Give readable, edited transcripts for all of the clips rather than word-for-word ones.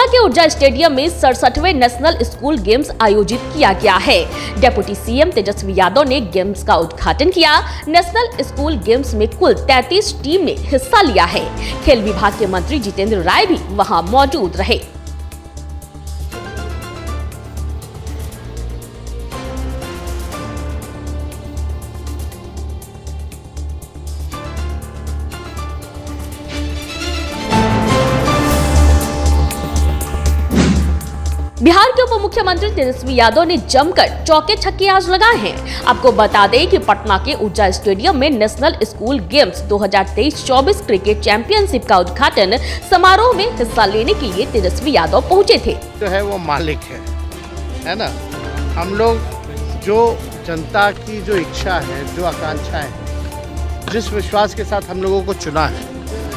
के ऊर्जा स्टेडियम में 67वें नेशनल स्कूल गेम्स आयोजित किया गया है। डिप्टी सीएम तेजस्वी यादव ने गेम्स का उद्घाटन किया। नेशनल स्कूल गेम्स में कुल 33 टीम ने हिस्सा लिया है। खेल विभाग के मंत्री जितेंद्र राय भी वहां मौजूद रहे। बिहार के उप मुख्यमंत्री तेजस्वी यादव ने जमकर चौके छक्के आज लगाए हैं। आपको बता दें कि पटना के ऊर्जा स्टेडियम में national school games 2023-24 cricket championship का उद्घाटन समारोह में हिस्सा लेने के लिए तेजस्वी यादव पहुंचे थे। जो है वो मालिक है ना। हम लोग जो जनता की जो इच्छा है, जो आकांक्षा है, जिस विश्वास के साथ हम लोगों को चुना है,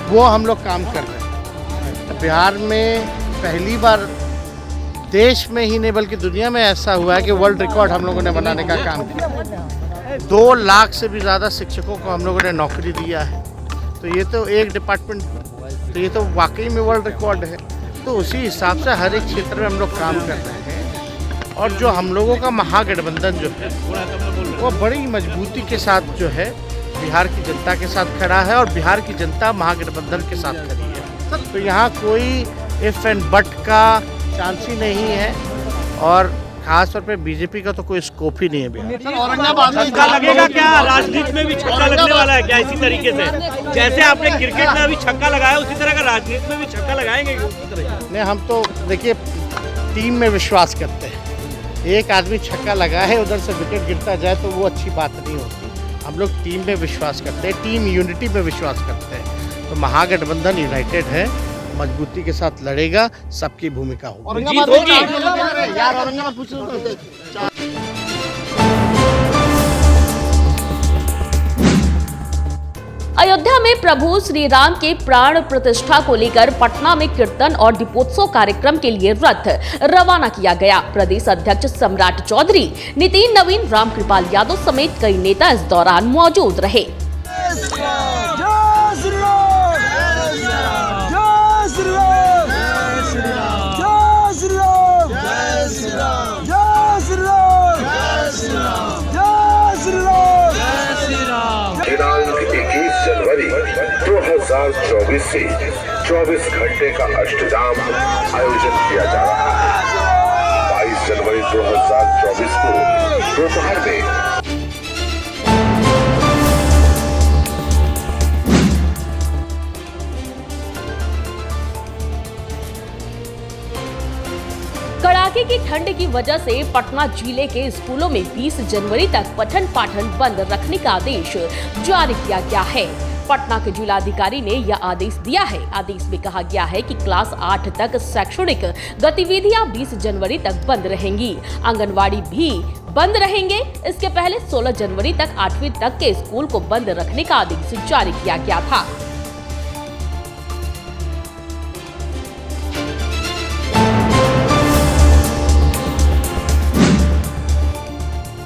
वो हम लोग काम कर रहे हैं। बिहार में पहली बार देश में ही नहीं बल्कि दुनिया में ऐसा हुआ है कि वर्ल्ड रिकॉर्ड हम लोगों ने बनाने का काम किया। 2 लाख से भी ज़्यादा शिक्षकों को हम लोगों ने नौकरी दिया है। तो ये तो एक डिपार्टमेंट, तो ये तो वाकई में वर्ल्ड रिकॉर्ड है। तो उसी हिसाब से हर एक क्षेत्र में हम लोग काम कर रहे हैं। और जो हम लोगों का महागठबंधन जो है वो बड़ी मजबूती के साथ जो है बिहार की जनता के साथ खड़ा है और बिहार की जनता महागठबंधन के साथ खड़ी है। तो यहाँ कोई इफ एंड बट का चांस ही नहीं है और खासतौर पे बीजेपी का तो कोई स्कोप ही नहीं है बिहार। औरंगाबाद में छक्का लगेगा क्या? राजनीति में भी छक्का लगने वाला है क्या? इसी तरीके से जैसे आपने क्रिकेट में अभी छक्का लगाया उसी तरह का राजनीति में भी छक्का लगाएंगे? नहीं, हम तो देखिए टीम में विश्वास करते हैं। एक आदमी छक्का लगाए उधर से विकेट गिरता जाए तो वो अच्छी बात नहीं होती। हम लोग टीम में विश्वास करते हैं, टीम यूनिटी में विश्वास करते हैं। तो महागठबंधन यूनाइटेड है, मजबूती के साथ लड़ेगा, सबकी भूमिका होगी। अयोध्या में प्रभु श्री राम के प्राण प्रतिष्ठा को लेकर पटना में कीर्तन और दीपोत्सव कार्यक्रम के लिए रथ रवाना किया गया। प्रदेश अध्यक्ष सम्राट चौधरी, नितिन नवीन, रामकृपाल यादव समेत कई नेता इस दौरान मौजूद रहे। जनवरी 2024 से 24 घंटे का अष्टजाम आयोजन किया जा रहा है। 22 जनवरी 2024 को दोपहर में कड़ाके की ठंड की वजह से पटना जिले के स्कूलों में 20 जनवरी तक पठन पाठन बंद रखने का आदेश जारी किया गया है। पटना के जिलाधिकारी ने यह आदेश दिया है। आदेश में कहा गया है कि क्लास 8 तक शैक्षणिक गतिविधियां 20 जनवरी तक बंद रहेंगी। आंगनवाड़ी भी बंद रहेंगे। इसके पहले 16 जनवरी तक 8वीं तक के स्कूल को बंद रखने का आदेश जारी किया गया था।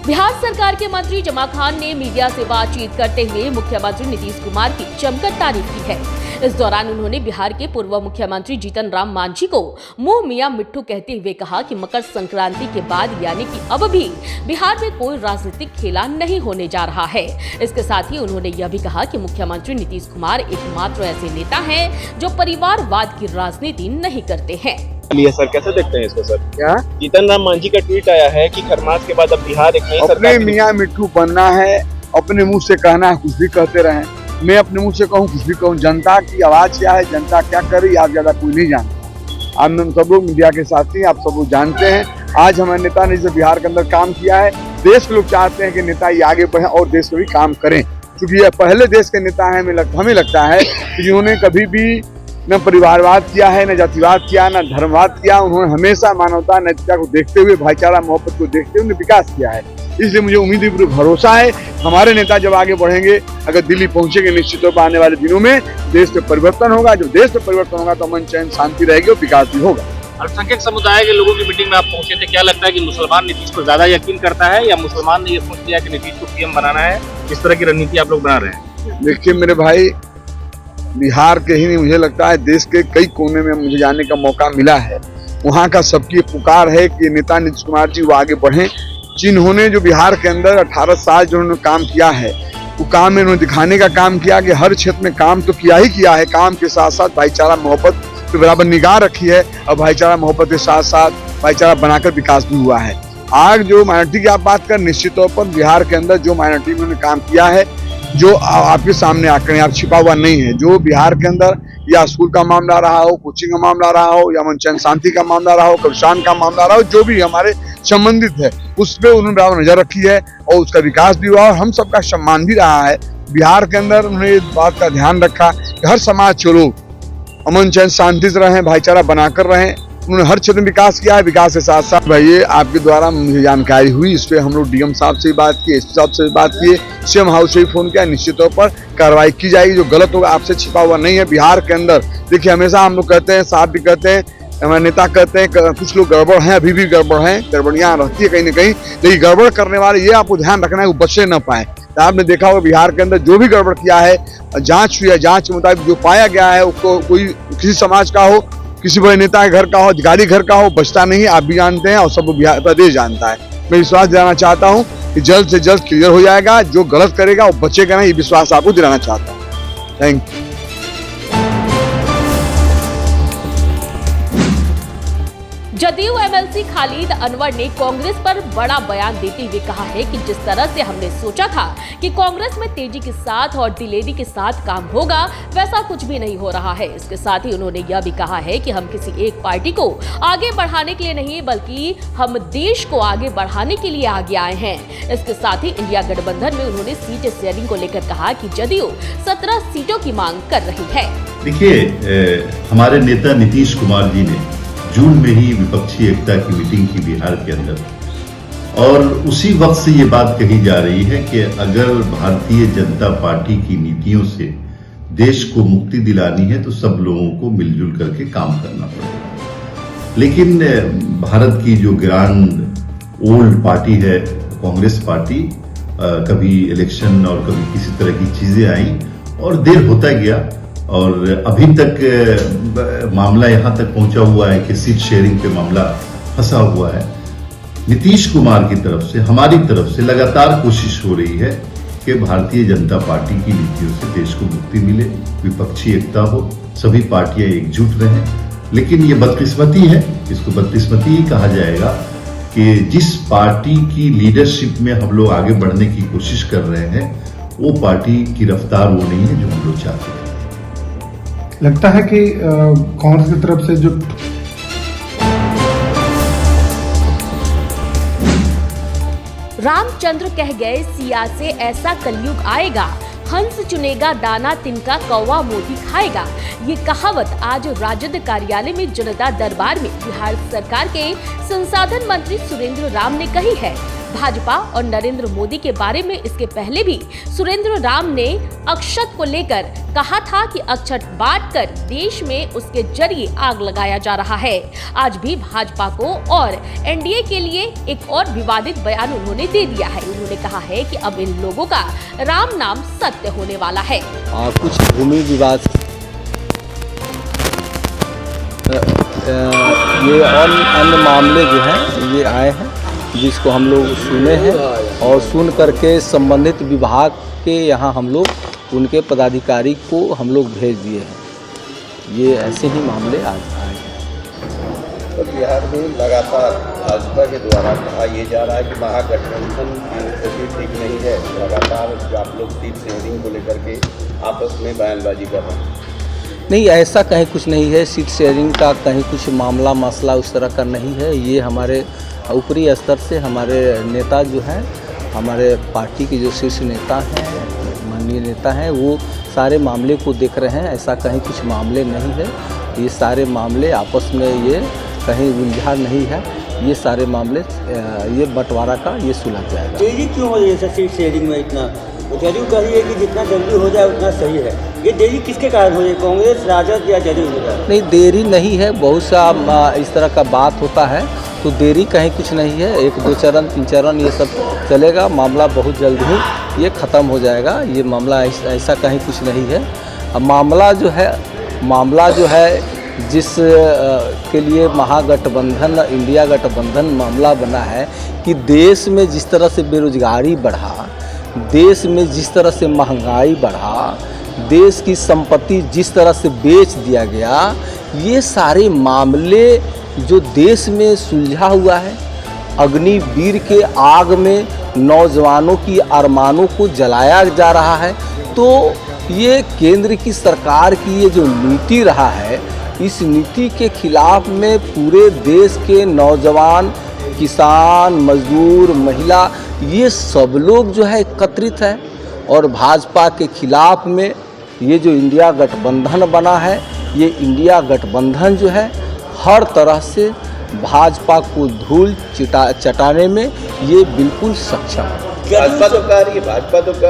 बिहार सरकार के मंत्री जमा खान ने मीडिया से बातचीत करते हुए मुख्यमंत्री नीतीश कुमार की जमकर तारीफ की है। इस दौरान उन्होंने बिहार के पूर्व मुख्यमंत्री जीतन राम मांझी को मुंह मियां मिट्ठू कहते हुए कहा कि मकर संक्रांति के बाद यानी कि अब भी बिहार में कोई राजनीतिक खेला नहीं होने जा रहा है। इसके साथ ही उन्होंने यह भी कहा कि मुख्यमंत्री नीतीश कुमार एकमात्र ऐसे नेता हैं जो परिवारवाद की राजनीति नहीं करते हैं। सर कैसे देखते हैं इसको सर? क्या जीतन राम मांझी का ट्वीट आया है कि खरमास के बाद अब बिहार एक नई सरकार अपने मियां मिट्ठू बनना है, अपने मुंह से कहना है, कुछ भी कहते रहें। मैं अपने मुंह से कहूँ, कुछ भी कहूँ। जनता की आवाज क्या है, जनता क्या कर रही है, आप ज्यादा कोई नहीं जानता। हम सब लोग मीडिया के साथी, आप सब लोग जानते हैं। आज हमारे नेता ने जो बिहार के अंदर काम किया है, देश के लोग चाहते हैं कि नेता ये आगे बढ़े और देश में भी काम करें, क्योंकि ये पहले देश के नेता है। हमें लगता है कि जिन्होंने कभी भी न परिवारवाद किया है, न जातिवाद किया, न धर्मवाद किया। उन्होंने हमेशा मानवता नैतिकता को देखते हुए, भाईचारा मोहब्बत को देखते हुए विकास किया है। इसलिए मुझे उम्मीद है, पूरा भरोसा है, हमारे नेता जब आगे बढ़ेंगे, अगर दिल्ली पहुंचेंगे, निश्चित तौर पर आने वाले दिनों में देश में परिवर्तन होगा। जब देश में परिवर्तन होगा तो अमन चैन शांति रहेगी और विकास भी होगा। अल्पसंख्यक समुदाय के लोगों की मीटिंग में आप पहुंचे थे, क्या लगता है कि मुसलमान नीतीश को ज्यादा यकीन करता है या मुसलमान ने ये सोच लिया कि नीतीश को पीएम बनाना है? इस तरह की रणनीति आप लोग बना रहे हैं? देखिए मेरे भाई, बिहार के ही नहीं, मुझे लगता है देश के कई कोने में मुझे जाने का मौका मिला है। वहाँ का सबकी पुकार है कि नेता नीतीश कुमार जी वो आगे बढ़ें। जिन्होंने जो बिहार के अंदर 18 साल जो उन्होंने काम किया है, वो काम में उन्होंने दिखाने का काम किया कि हर क्षेत्र में काम तो किया ही किया है, काम के साथ साथ भाईचारा मोहब्बत पे बराबर निगाह रखी है और भाईचारा मोहब्बत के साथ साथ भाईचारा बनाकर विकास भी हुआ है। आज जो माइनॉरिटी की आप बात कर, निश्चित तौर पर बिहार के अंदर जो माइनॉरिटी में उन्होंने काम किया है, जो आपके सामने आकर आप छिपा हुआ नहीं है। जो बिहार के अंदर या स्कूल का मामला रहा हो, कोचिंग का मामला रहा हो, या मन चैन शांति का मामला रहा हो, कब्रिस्तान का मामला रहा हो, जो भी हमारे संबंधित है उस पर उन्होंने बराबर नजर रखी है और उसका विकास भी हुआ और हम सबका सम्मान भी रहा है। बिहार के अंदर उन्होंने इस बात का ध्यान रखा कि हर समाज के लोग अमन चैन शांति से रहें, भाईचारा बनाकर रहें। उन्होंने हर क्षेत्र में विकास किया है। विकास के साथ साथ भाई आपके द्वारा मुझे जानकारी हुई, इस पर हम लोग डीएम साहब से भी बात किए, एसपी साहब से भी बात किए, सीएम हाउस से भी फोन किया। निश्चित तौर पर कार्रवाई की जाएगी। जो गलत होगा आपसे छिपा हुआ नहीं है। बिहार के अंदर देखिए, हमेशा हम लोग कहते हैं, साहब भी कहते हैं, हमारे नेता कहते हैं कुछ लोग गड़बड़ हैं, अभी भी गड़बड़ हैं, गड़बड़ियां रहती है कहीं ना कहीं, लेकिन गड़बड़ करने वाले ये आपको ध्यान रखना है वो बचे न पाए। आपने देखा होगा बिहार के अंदर जो भी गड़बड़ किया है, जांच हुई है, जांच के मुताबिक जो पाया गया है उसको कोई किसी समाज का हो, किसी बड़े नेता के घर का हो, अधिकारी घर का हो, बचता नहीं। आप भी जानते हैं और सब बिहार प्रदेश जानता है। मैं विश्वास दिलाना चाहता हूँ कि जल्द से जल्द क्लियर हो जाएगा। जो गलत करेगा वो बचेगा नहीं, ये विश्वास आपको दिलाना चाहता हूँ। Thank you. JDU MLC Khalid Anwar ने कांग्रेस पर बड़ा बयान देते हुए कहा है कि जिस तरह से हमने सोचा था कि कांग्रेस में तेजी के साथ और दिलेरी के साथ काम होगा, वैसा कुछ भी नहीं हो रहा है। इसके साथ ही उन्होंने यह भी कहा है कि हम किसी एक पार्टी को आगे बढ़ाने के लिए नहीं, बल्कि हम देश को आगे बढ़ाने के लिए आगे आए हैं। इसके साथ ही इंडिया गठबंधन में उन्होंने सीट शेयरिंग को लेकर कहा कि जदयू 17 सीटों की मांग कर रही है। देखिए, हमारे नेता नीतीश कुमार जी ने जून में ही विपक्षी एकता की मीटिंग की बिहार के अंदर, और उसी वक्त से ये बात कही जा रही है कि अगर भारतीय जनता पार्टी की नीतियों से देश को मुक्ति दिलानी है तो सब लोगों को मिलजुल करके काम करना पड़ेगा। लेकिन भारत की जो ग्रांड ओल्ड पार्टी है कांग्रेस पार्टी, कभी इलेक्शन और कभी किसी तरह की चीजें आई और देर होता गया, और अभी तक मामला यहां तक पहुंचा हुआ है कि सीट शेयरिंग पे मामला फंसा हुआ है। नीतीश कुमार की तरफ से, हमारी तरफ से लगातार कोशिश हो रही है कि भारतीय जनता पार्टी की नीतियों से देश को मुक्ति मिले, विपक्षी एकता हो, सभी पार्टियां एकजुट रहें। लेकिन ये बदकिस्मती है, इसको बदकिस्मती ही कहा जाएगा कि जिस पार्टी की लीडरशिप में हम लोग आगे बढ़ने की कोशिश कर रहे हैं, वो पार्टी की रफ्तार वो नहीं है जो हम लोग चाहते हैं। लगता है कि कांग्रेस की तरफ से जो रामचंद्र कह गए, सिया से ऐसा कलयुग आएगा, हंस चुनेगा दाना तिनका, कौवा मोती खाएगा। ये कहावत आज राजद कार्यालय में जनता दरबार में बिहार सरकार के संसाधन मंत्री सुरेंद्र राम ने कही है। भाजपा और नरेंद्र मोदी के बारे में इसके पहले भी सुरेंद्र राम ने अक्षत को लेकर कहा था कि अक्षत बांटकर देश में उसके जरिए आग लगाया जा रहा है। आज भी भाजपा को और एनडीए के लिए एक और विवादित बयान उन्होंने दे दिया है। उन्होंने कहा है कि अब इन लोगों का राम नाम सत्य होने वाला है। कुछ भूमि विवाद ये अन्य मामले जो हैं ये आए हैं, जिसको हम लोग सुने हैं और सुन करके संबंधित विभाग के यहाँ हम लोग उनके पदाधिकारी को हम लोग भेज दिए हैं। ये ऐसे ही मामले आज आए हैं। तो बिहार में लगातार भाजपा के द्वारा कहा यह जा रहा है कि महागठबंधन की स्थिति ठीक नहीं है। लगातार जो आप लोग सीट शेयरिंग को लेकर के आपस में बयानबाजी कर रहे हैं। नहीं, ऐसा कहीं कुछ नहीं है। सीट शेयरिंग का कहीं कुछ मामला मसला उस तरह का नहीं है। ये हमारे ऊपरी स्तर से हमारे नेता जो हैं, हमारे पार्टी के जो शीर्ष नेता हैं, माननीय नेता हैं, वो सारे मामले को देख रहे हैं। ऐसा कहीं कुछ मामले नहीं है। ये सारे मामले आपस में ये कहीं उलझा नहीं है। ये सारे मामले ये बंटवारा का ये सुलझ जाएगा। देरी क्यों हो रही है सीट शेयरिंग में इतना? जदयू कह रही है कि जितना जल्दी हो जाए उतना सही है। ये देरी किसके कारण हो रही है, कांग्रेस, राजद या जदयू? नहीं, देरी नहीं है। बहुत सा इस तरह का बात होता है, तो देरी कहीं कुछ नहीं है। 1, 2 चरण 3 चरण ये सब चलेगा। मामला बहुत जल्द ही ये ख़त्म हो जाएगा। ये मामला ऐसा कहीं कुछ नहीं है। अब मामला जो है जिस के लिए महागठबंधन इंडिया गठबंधन मामला बना है कि देश में जिस तरह से बेरोजगारी बढ़ा, देश में जिस तरह से महंगाई बढ़ा, देश की संपत्ति जिस तरह से बेच दिया गया, ये सारे मामले जो देश में सुलझा हुआ है, अग्निवीर के आग में नौजवानों की अरमानों को जलाया जा रहा है। तो ये केंद्र की सरकार की ये जो नीति रहा है, इस नीति के खिलाफ में पूरे देश के नौजवान, किसान, मजदूर, महिला, ये सब लोग जो है एकत्रित है और भाजपा के खिलाफ में ये जो इंडिया गठबंधन बना है, ये इंडिया गठबंधन जो है हर तरह से भाजपा को धूल चटाने में ये बिल्कुल सक्षम है। भाजपा तो कह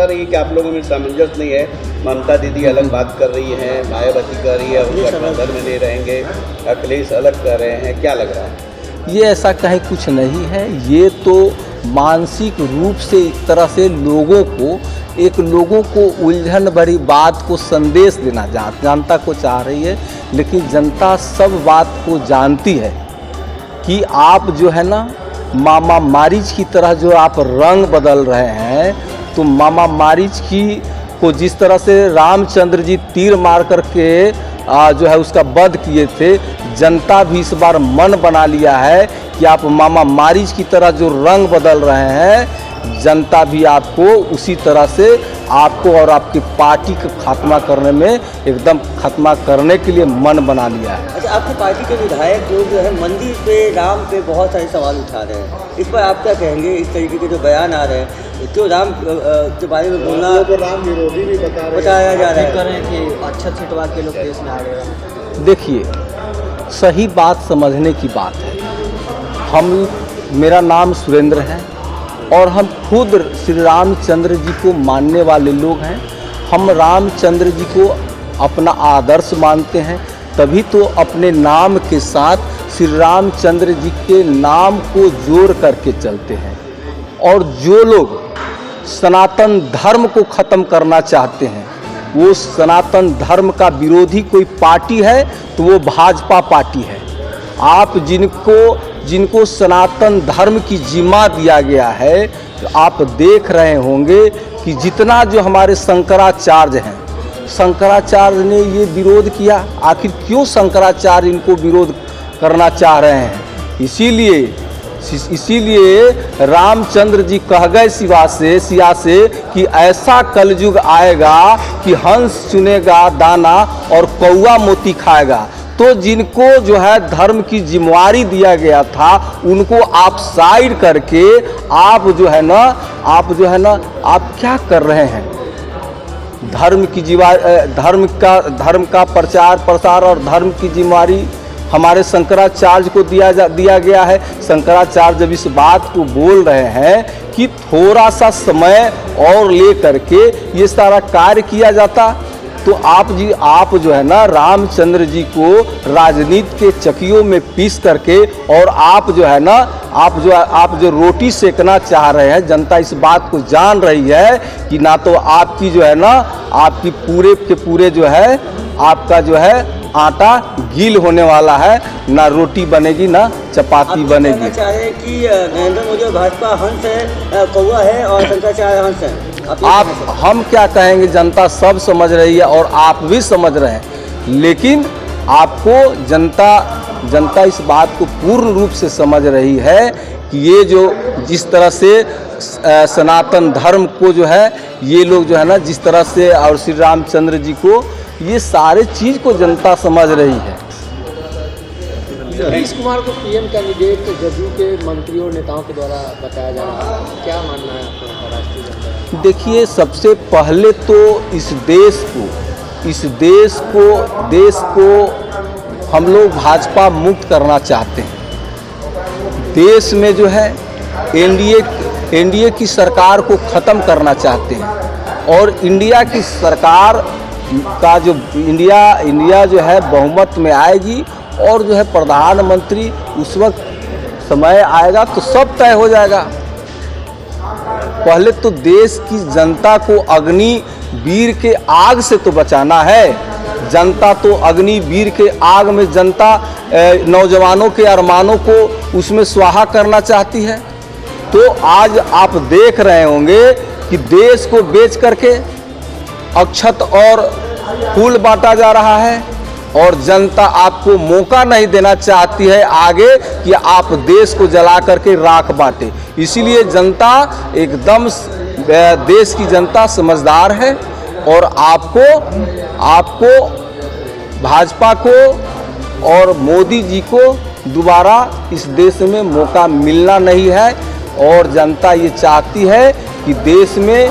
रही है कि आप लोगों में सामंजस्य नहीं है। ममता दीदी अलग बात कर रही हैं, मायावती कह रही है वो गठबंधन में नहीं रहेंगे, अखिलेश अलग कह रहे हैं, क्या लग रहा है? ये ऐसा कहीं कुछ नहीं है। ये तो मानसिक रूप से एक तरह से लोगों को उलझन भरी बात को संदेश देना जनता को चाह रही है, लेकिन जनता सब बात को जानती है कि आप जो है ना मामा मारीच की तरह जो आप रंग बदल रहे हैं। तो मामा मारीच को जिस तरह से रामचंद्र जी तीर मार करके जो है उसका वध किए थे, जनता भी इस बार मन बना लिया है कि आप मामा मारीच की तरह जो रंग बदल रहे हैं, जनता भी आपको उसी तरह से आपको और आपकी पार्टी का खात्मा करने में एकदम खात्मा करने के लिए मन बना लिया है। अच्छा, आपकी पार्टी के विधायक लोग जो है मंदिर पे, राम पे बहुत सारे सवाल उठा रहे हैं, इस पर आप क्या कहेंगे? इस तरीके के जो बयान आ रहे हैं, क्यों राम के बारे में बोलना, तो राम विरोधी भी बताया जा रहा है कि अच्छा छिटवा के लोग देश में आ रहे हैं। देखिए, सही बात समझने की बात है। मेरा नाम सुरेंद्र है और हम खुद श्री रामचंद्र जी को मानने वाले लोग हैं। हम रामचंद्र जी को अपना आदर्श मानते हैं, तभी तो अपने नाम के साथ श्री रामचंद्र जी के नाम को जोड़ करके चलते हैं। और जो लोग सनातन धर्म को ख़त्म करना चाहते हैं, वो सनातन धर्म का विरोधी कोई पार्टी है तो वो भाजपा पार्टी है। आप जिनको सनातन धर्म की जिम्मा दिया गया है, तो आप देख रहे होंगे कि जितना जो हमारे शंकराचार्य हैं, शंकराचार्य ने ये विरोध किया। आखिर क्यों शंकराचार्य इनको विरोध करना चाह रहे हैं? इसीलिए रामचंद्र जी कह गए सिया से कि ऐसा कलयुग आएगा कि हंस चुनेगा दाना और कौआ मोती खाएगा। तो जिनको जो है धर्म की जिम्मेवारी दिया गया था, उनको आप साइड करके आप जो है ना आप क्या कर रहे हैं? धर्म का प्रचार प्रसार और धर्म की जिम्मेवारी हमारे शंकराचार्य को दिया गया है। शंकराचार्य जब इस बात को बोल रहे हैं कि थोड़ा सा समय और ले करके ये सारा कार्य किया जाता, तो आप जो है ना रामचंद्र जी को राजनीति के चकियों में पीस करके और आप जो रोटी सेकना चाह रहे हैं, जनता इस बात को जान रही है कि ना तो आपकी जो है ना आपकी पूरे के पूरे जो है आपका जो है आटा गील होने वाला है, ना रोटी बनेगी ना चपाती बनेगी। चाहे कि नरेंद्र मोदी और भाजपा हंस है, कौवा है और शंकराचार्य हंस है। हम क्या कहेंगे? जनता सब समझ रही है और आप भी समझ रहे हैं, लेकिन आपको जनता इस बात को पूर्ण रूप से समझ रही है कि ये जो जिस तरह से सनातन धर्म को जो है ये लोग जो है ना जिस तरह से और श्री रामचंद्र जी को, ये सारे चीज़ को जनता समझ रही है। नीतीश कुमार को पीएम कैंडिडेट जदयू के मंत्रियों और नेताओं के द्वारा बताया जा रहा है, क्या मानना है आपका राष्ट्रीय जनता? देखिए, सबसे पहले तो इस देश को हम लोग भाजपा मुक्त करना चाहते हैं। देश में जो है एनडीए की सरकार को ख़त्म करना चाहते हैं और इंडिया की सरकार का जो इंडिया जो है बहुमत में आएगी और जो है प्रधानमंत्री उस वक्त समय आएगा तो सब तय हो जाएगा। पहले तो देश की जनता को अग्निवीर के आग से तो बचाना है। जनता तो अग्निवीर के आग में जनता नौजवानों के अरमानों को उसमें स्वाहा करना चाहती है। तो आज आप देख रहे होंगे कि देश को बेच करके अक्षत और फूल बांटा जा रहा है और जनता आपको मौका नहीं देना चाहती है आगे कि आप देश को जला करके राख बांटे। इसीलिए जनता एकदम देश की जनता समझदार है और आपको भाजपा को और मोदी जी को दोबारा इस देश में मौका मिलना नहीं है और जनता ये चाहती है कि देश में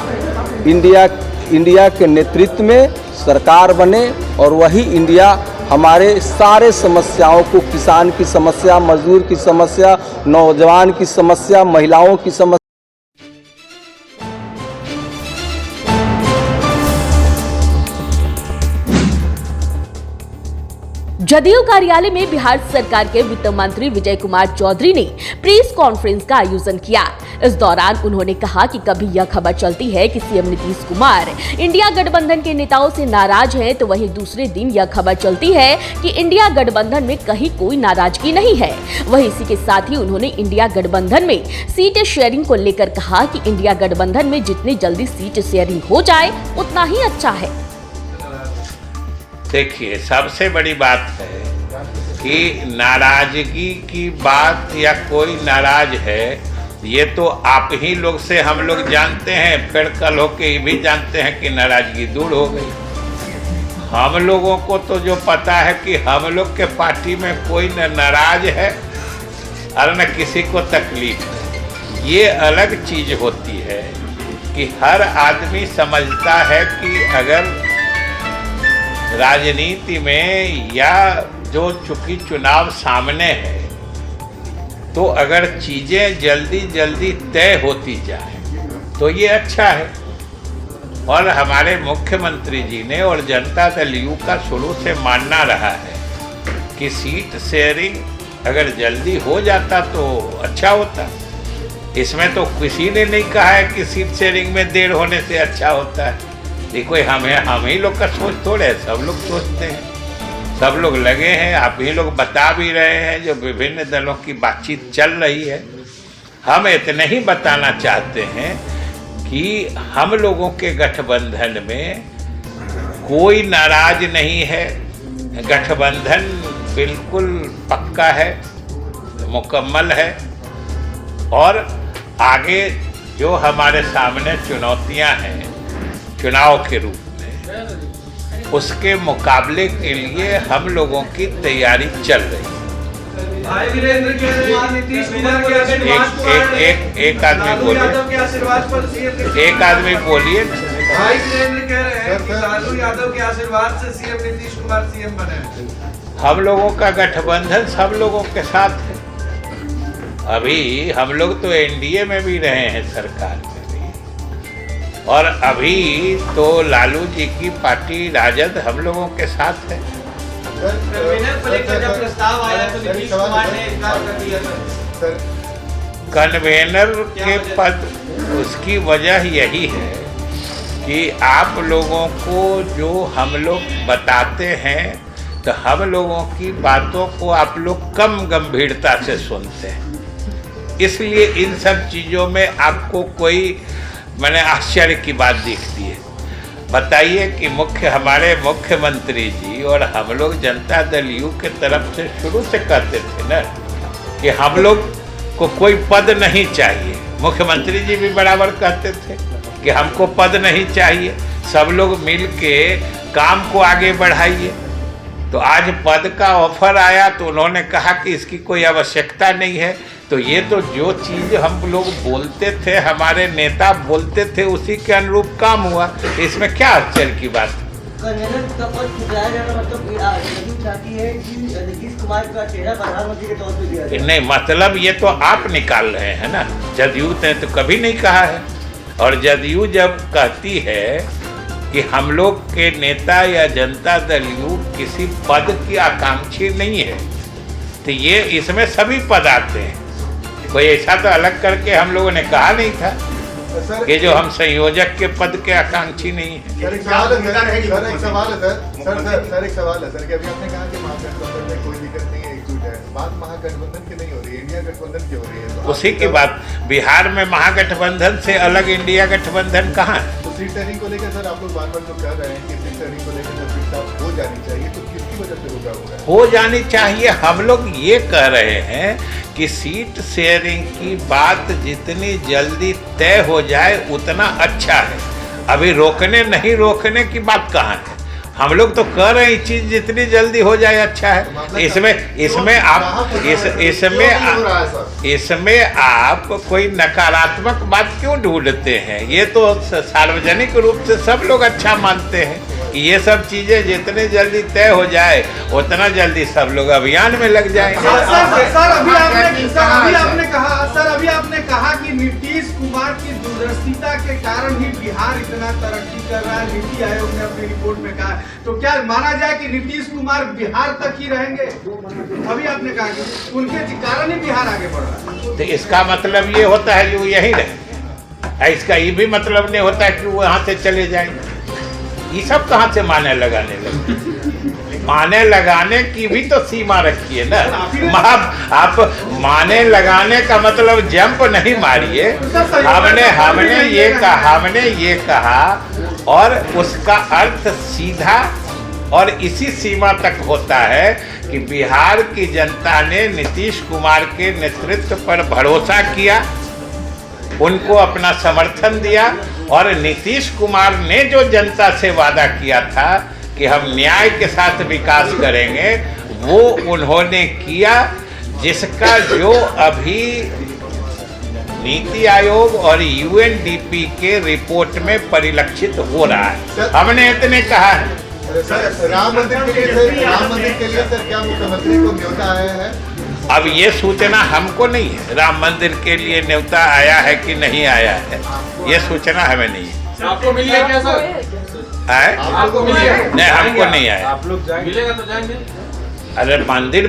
इंडिया के नेतृत्व में सरकार बने और वही इंडिया हमारे सारे समस्याओं को, किसान की समस्या, मजदूर की समस्या, नौजवान की समस्या, महिलाओं की समस्या, जदयू कार्यालय में बिहार सरकार के वित्त मंत्री विजय कुमार चौधरी ने प्रेस कॉन्फ्रेंस का आयोजन किया। इस दौरान उन्होंने कहा कि कभी यह खबर चलती है कि सीएम नीतीश कुमार इंडिया गठबंधन के नेताओं से नाराज हैं, तो वहीं दूसरे दिन यह खबर चलती है कि इंडिया गठबंधन में कहीं कोई नाराजगी नहीं है। वहीं इसी के साथ ही उन्होंने इंडिया गठबंधन में सीट शेयरिंग को लेकर कहा कि इंडिया गठबंधन में जितनी जल्दी सीट शेयरिंग हो जाए उतना ही अच्छा है। देखिए, सबसे बड़ी बात है कि नाराजगी की बात या कोई नाराज है ये तो आप ही लोग से हम लोग जानते हैं, फिर कल होके ये भी जानते हैं कि नाराजगी दूर हो गई। हम लोगों को तो जो पता है कि हम लोग के पार्टी में कोई न नाराज है और न किसी को तकलीफ है। ये अलग चीज होती है कि हर आदमी समझता है कि अगर राजनीति में या जो चूंकि चुनाव सामने है तो अगर चीज़ें जल्दी जल्दी तय होती जाए तो ये अच्छा है। और हमारे मुख्यमंत्री जी ने और जनता दल यू का शुरू से मानना रहा है कि सीट शेयरिंग अगर जल्दी हो जाता तो अच्छा होता। इसमें तो किसी ने नहीं कहा है कि सीट शेयरिंग में देर होने से अच्छा होता है। देखो, हम ही लोग का सोच थोड़े है, सब लोग सोचते हैं, सब लोग लगे हैं, आप ही लोग बता भी रहे हैं जो विभिन्न दलों की बातचीत चल रही है। हम इतने ही बताना चाहते हैं कि हम लोगों के गठबंधन में कोई नाराज नहीं है। गठबंधन बिल्कुल पक्का है, मुकम्मल है और आगे जो हमारे सामने चुनौतियां हैं चुनाव के रूप में, उसके मुकाबले के लिए हम लोगों की तैयारी चल रही है। एक आदमी बोलिए, एक आदमी बोलिए। भाई वीरेंद्र कह रहे हैं कि लालू यादव के आशीर्वाद से सीएम नीतीश कुमार सीएम बने। हम लोगों का गठबंधन सब लोगों के साथ है। अभी हम लोग तो एनडीए में भी रहे हैं, सरकार में भी, और अभी तो लालू जी की पार्टी राजद हम लोगों के साथ है। जब प्रस्ताव आया तो नीतीश कुमार ने इनकार कर दिया था। कन्वेनर के पद, उसकी वजह यही है कि आप लोगों को जो हम लोग बताते हैं तो हम लोगों की बातों को आप लोग कम गंभीरता से सुनते हैं, इसलिए इन सब चीज़ों में आपको कोई मैंने आश्चर्य की बात दिखती है। बताइए कि हमारे मुख्यमंत्री जी और हम लोग जनता दल यू के तरफ से शुरू से कहते थे ना कि हम लोग को कोई पद नहीं चाहिए। मुख्यमंत्री जी भी बराबर कहते थे कि हमको पद नहीं चाहिए, सब लोग मिल के काम को आगे बढ़ाइए। तो आज पद का ऑफर आया तो उन्होंने कहा कि इसकी कोई आवश्यकता नहीं है। तो ये तो जो चीज़ हम लोग बोलते थे, हमारे नेता बोलते थे, उसी के अनुरूप काम हुआ। इसमें क्या आश्चर्य की बात? नहीं, मतलब ये तो आप निकाल रहे हैं ना, जदयू ने तो कभी नहीं कहा है। और जदयू जब कहती है कि हम लोग के नेता या जनता दल यू किसी पद की आकांक्षी नहीं है, तो ये इसमें सभी पद आते हैं। कोई ऐसा तो अलग करके हम लोगों ने कहा नहीं था। ये जो हम संयोजक के पद के आकांक्षी नहीं है। सर एक सवाल है सर कि अभी आपने कहा कि महागठबंधन में कोई दिक्कत नहीं है, एकजुट है, बात महागठबंधन की नहीं हो रही है, इंडिया गठबंधन की हो रही है। उसी की बात, बिहार में महागठबंधन से अलग इंडिया गठबंधन कहाँ है? तो सीट शेयरिंग को लेकर सर आप लोग बार बार जो कह रहे हैं कि सीट शेयरिंग को लेकर सीट साफ हो जानी चाहिए, तो किसकी वजह से रुका हुआ है? हो जानी चाहिए। हम लोग ये कह रहे हैं कि सीट शेयरिंग की बात जितनी जल्दी तय हो जाए उतना अच्छा है। अभी रोकने नहीं रोकने की बात कहाँ है? हम लोग तो कह रहे हैं ये चीज जितनी जल्दी हो जाए अच्छा है। इसमें आप कोई नकारात्मक बात क्यों ढूंढते हैं? ये तो सार्वजनिक रूप से सब लोग अच्छा मानते हैं कि ये सब चीजें जितने जल्दी तय हो जाए उतना जल्दी सब लोग अभियान में लग जाएंगे। अभी आपने कहा कि नीतीश कुमार की दूरदर्शिता के कारण ही बिहार इतना तरक्की कर रहा है, नीति आयोग ने अपनी रिपोर्ट में कहा। तो क्या माना जाए कि नीतीश कुमार बिहार तक ही रहेंगे? अभी आपने कहा कि उनके कारण ही बिहार आगे बढ़ रहा है। तो इसका मतलब ये होता है कि वो यहीं रहे, इसका ये भी मतलब नहीं होता है कि वो यहाँ से चले जाएंगे। ये सब कहाँ से माने लगाने लगे? माने लगाने की भी तो सीमा रखी है ना। आप माने लगाने का मतलब जंप नहीं मारिए। हमने ये कहा और उसका अर्थ सीधा और इसी सीमा तक होता है कि बिहार की जनता ने नीतीश कुमार के नेतृत्व पर भरोसा किया, उनको अपना समर्थन दिया और नीतीश कुमार ने जो जनता से वादा किया था कि हम न्याय के साथ विकास करेंगे, वो उन्होंने किया, जिसका जो अभी नीति आयोग और यूएनडीपी के रिपोर्ट में परिलक्षित हो रहा है। हमने इतने कहा है। राम मंदिर के लिए सर क्या मुख्यमंत्री को न्योता आया है? अब ये सूचना हमको नहीं है, राम मंदिर के लिए न्योता आया है कि नहीं आया है, ये सूचना हमें नहीं है। आपको मिल गया क्या सर? आपको मिल गया? नहीं, हमको नहीं आया। आप लोग जाएंगे? मिलेगा तो जाएंगे। अरे मंदिर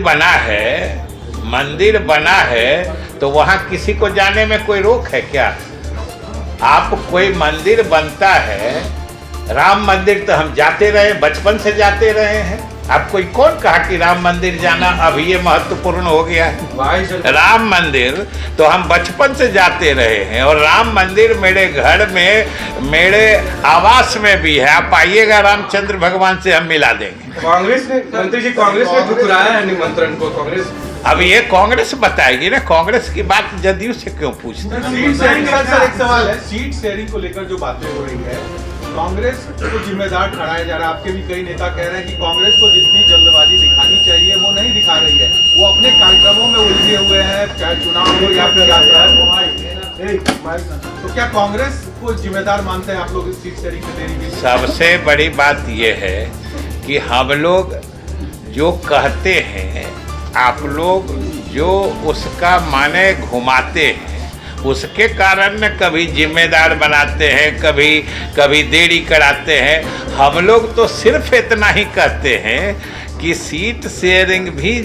बना है तो वहाँ किसी को जाने में कोई रोक है क्या? आप कोई मंदिर बनता है, राम मंदिर तो हम जाते रहे, बचपन से जाते रहे हैं। आपको कौन कहा कि राम मंदिर जाना अभी ये महत्वपूर्ण हो गया है? राम मंदिर तो हम बचपन से जाते रहे हैं और राम मंदिर मेरे घर में, मेरे आवास में भी है। आप आइएगा, रामचंद्र भगवान से हम मिला देंगे। कांग्रेस ने, मंत्री जी, कांग्रेस ने ठुकराया है निमंत्रण को। कांग्रेस अब ये कांग्रेस बताएगी ना, कांग्रेस की बात जदयू से क्यों पूछते हैं? सीट शेयरिंग सर एक सवाल है, सीट शेयरिंग को लेकर जो बातें हो रही है, कांग्रेस को जिम्मेदार ठहराया जा रहा है। आपके भी कई नेता कह रहे हैं कि कांग्रेस को जितनी जल्दबाजी दिखानी चाहिए वो नहीं दिखा रही है, वो अपने कार्यक्रमों में उलझे हुए हैं, चाहे चुनाव हो या फिर तो क्या कांग्रेस को जिम्मेदार मानते हैं आप लोग इस सीट शेयरिंग में देरी की? सबसे बड़ी बात यह है कि हम लोग जो कहते हैं, आप लोग जो उसका माने घुमाते हैं, उसके कारण न कभी जिम्मेदार बनाते हैं, कभी देरी कराते हैं। हम लोग तो सिर्फ इतना ही कहते हैं कि सीट शेयरिंग भी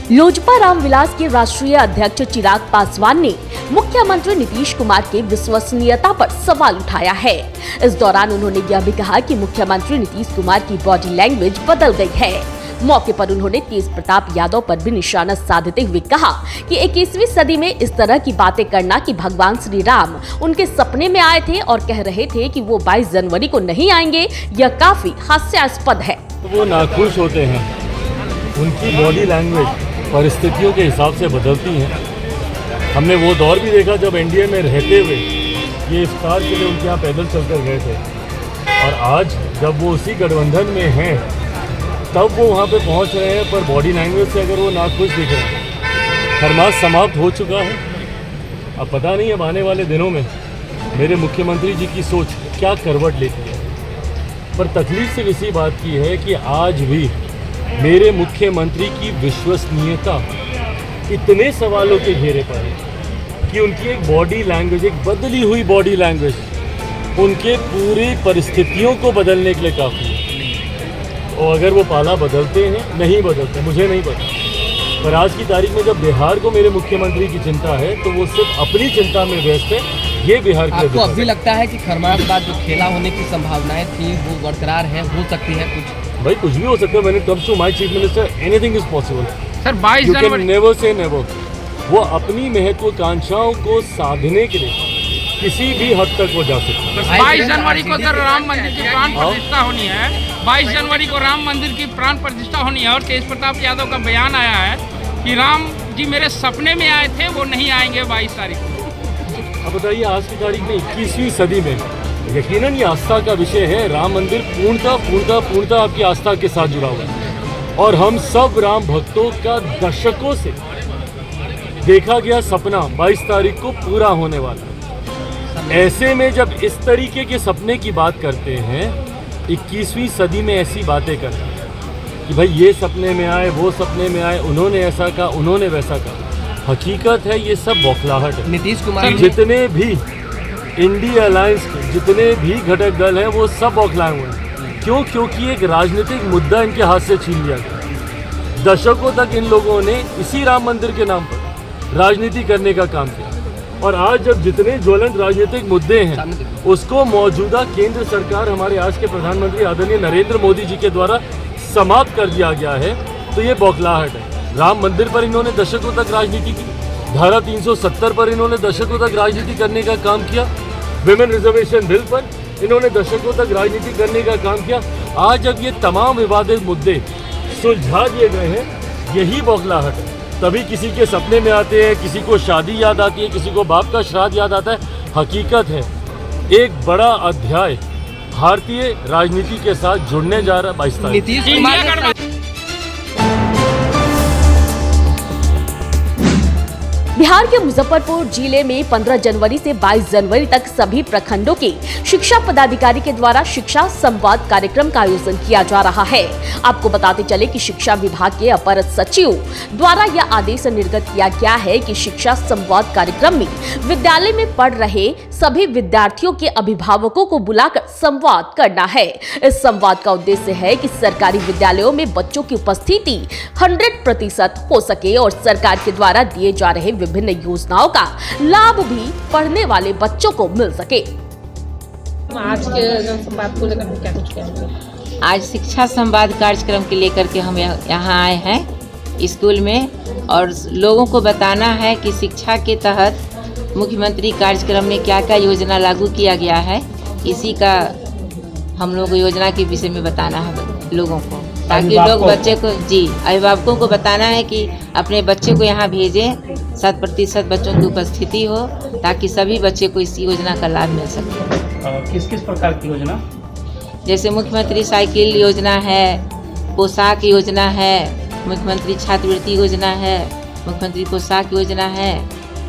लोजपा रामविलास के राष्ट्रीय अध्यक्ष चिराग पासवान ने मुख्यमंत्री नीतीश कुमार के विश्वसनीयता पर सवाल उठाया है। इस दौरान उन्होंने यह भी कहा कि मुख्यमंत्री नीतीश कुमार की बॉडी लैंग्वेज बदल गई है। मौके पर उन्होंने तेज प्रताप यादव पर भी निशाना साधते हुए कहा कि 21वीं सदी में इस तरह की बातें करना कि भगवान श्री राम उनके सपने में आए थे और कह रहे थे कि वो 22 जनवरी को नहीं आएंगे, यह काफी हास्यास्पद है। वो नाखुश होते हैं, उनकी बॉडी लैंग्वेज परिस्थितियों के हिसाब से बदलती हैं। हमने वो दौर भी देखा जब एनडीए में रहते हुए ये इफ्तार के लिए उनके यहाँ पैदल चलकर गए थे, और आज जब वो उसी गठबंधन में हैं तब वो वहाँ पे पहुँच रहे हैं, पर बॉडी लैंग्वेज से अगर वो नाखुश दिख रहे हैं। खरमास समाप्त हो चुका है। अब पता नहीं अब आने वाले दिनों में मेरे मुख्यमंत्री जी की सोच क्या करवट लेती है, पर तकलीफ सिर्फ इसी बात की है कि आज भी मेरे मुख्यमंत्री की विश्वसनीयता इतने सवालों के घेरे पर है कि उनकी एक बॉडी लैंग्वेज, एक बदली हुई बॉडी लैंग्वेज उनके पूरी परिस्थितियों को बदलने के लिए काफ़ी है। और अगर वो पाला बदलते हैं, नहीं बदलते, मुझे नहीं पता, पर आज की तारीख में जब बिहार को मेरे मुख्यमंत्री की चिंता है तो वो सिर्फ अपनी चिंता में व्यस्त है। ये बिहार के आपको अब भी लगता है कि खरमाना के बाद जो खेला होने की संभावनाएं थी वो बरकरार है, हो सकती है कुछ? भाई कुछ भी हो सकता है। When it comes to my chief minister anything is possible sir. 22 January never say never. वो अपनी महत्वाकांक्षाओं को साधने के लिए किसी भी हद तक वो जा सकता है। 22 जनवरी को सर राम मंदिर की प्राण प्रतिष्ठा होनी है। 22 जनवरी को राम मंदिर की प्राण प्रतिष्ठा होनी है और तेज प्रताप यादव का बयान आया है कि राम जी मेरे सपने में आए थे, वो नहीं आएंगे 22 तारीख को। अब बताइए, आज की तारीख में 21वीं सदी में यकीनन ये आस्था का विषय है। राम मंदिर पूर्णतः आपकी आस्था के साथ जुड़ा हुआ है और हम सब राम भक्तों का दशकों से देखा गया सपना 22 तारीख को पूरा होने वाला है। ऐसे में जब इस तरीके के सपने की बात करते हैं, 21वीं सदी में ऐसी बातें करते हैं कि भाई ये सपने में आए, वो सपने में आए, उन्होंने ऐसा कहा, उन्होंने वैसा कहा, हकीकत है ये सब बौखलाहट है। नीतीश कुमार जितने भी इंडिया अलायंस के जितने भी घटक दल हैं वो सब बौखलाए हुए हैं। क्यों? क्योंकि एक राजनीतिक मुद्दा इनके हाथ से छीन लिया गया। दशकों तक इन लोगों ने इसी राम मंदिर के नाम पर राजनीति करने का काम किया और आज जब जितने ज्वलंत राजनीतिक मुद्दे हैं उसको मौजूदा केंद्र सरकार, हमारे आज के प्रधानमंत्री आदरणीय नरेंद्र मोदी जी के द्वारा समाप्त कर दिया गया है, तो ये बौखलाहट है। राम मंदिर पर इन्होंने दशकों तक राजनीति की, धारा 370 पर इन्होंने दशकों तक राजनीति करने का काम किया, विमेन रिजर्वेशन बिल पर इन्होंने दशकों तक राजनीति करने का काम किया। आज जब ये तमाम विवादित मुद्दे सुलझा दिए गए हैं, यही बौखलाहट है। तभी किसी के सपने में आते हैं, किसी को शादी याद आती है, किसी को बाप का श्राद्ध याद आता है। हकीकत है एक बड़ा अध्याय भारतीय राजनीति के साथ जुड़ने जा रहा है 22 तारीख। बिहार के मुजफ्फरपुर जिले में 15 जनवरी से 22 जनवरी तक सभी प्रखंडों के शिक्षा पदाधिकारी के द्वारा शिक्षा संवाद कार्यक्रम का आयोजन किया जा रहा है। आपको बताते चले कि शिक्षा विभाग के अपर सचिव द्वारा यह आदेश निर्गत किया गया है कि शिक्षा संवाद कार्यक्रम में विद्यालय में पढ़ रहे सभी विद्यार्थियों के अभिभावकों को बुलाकर संवाद करना है। इस संवाद का उद्देश्य है कि सरकारी विद्यालयों में बच्चों की उपस्थिति 100% हो सके और सरकार के द्वारा दिए जा रहे विभिन्न योजनाओं का लाभ भी पढ़ने वाले बच्चों को मिल सके। आज के संवाद को लेकर क्या कुछ कहेंगे? आज शिक्षा संवाद कार्यक्रम के लेकर के हम यहाँ आए हैं स्कूल में और लोगों को बताना है कि शिक्षा के तहत मुख्यमंत्री कार्यक्रम में क्या क्या योजना लागू किया गया है। इसी का हम लोग योजना के विषय में बताना है लोगों को, ताकि लोग बच्चे को अभिभावकों को बताना है कि अपने बच्चे को यहाँ भेजें, 100% बच्चों की उपस्थिति हो ताकि सभी बच्चे को इस योजना का लाभ मिल सके। किस किस प्रकार की योजना? जैसे मुख्यमंत्री साइकिल योजना है, पोशाक योजना है, मुख्यमंत्री छात्रवृत्ति योजना है, मुख्यमंत्री पोशाक योजना है।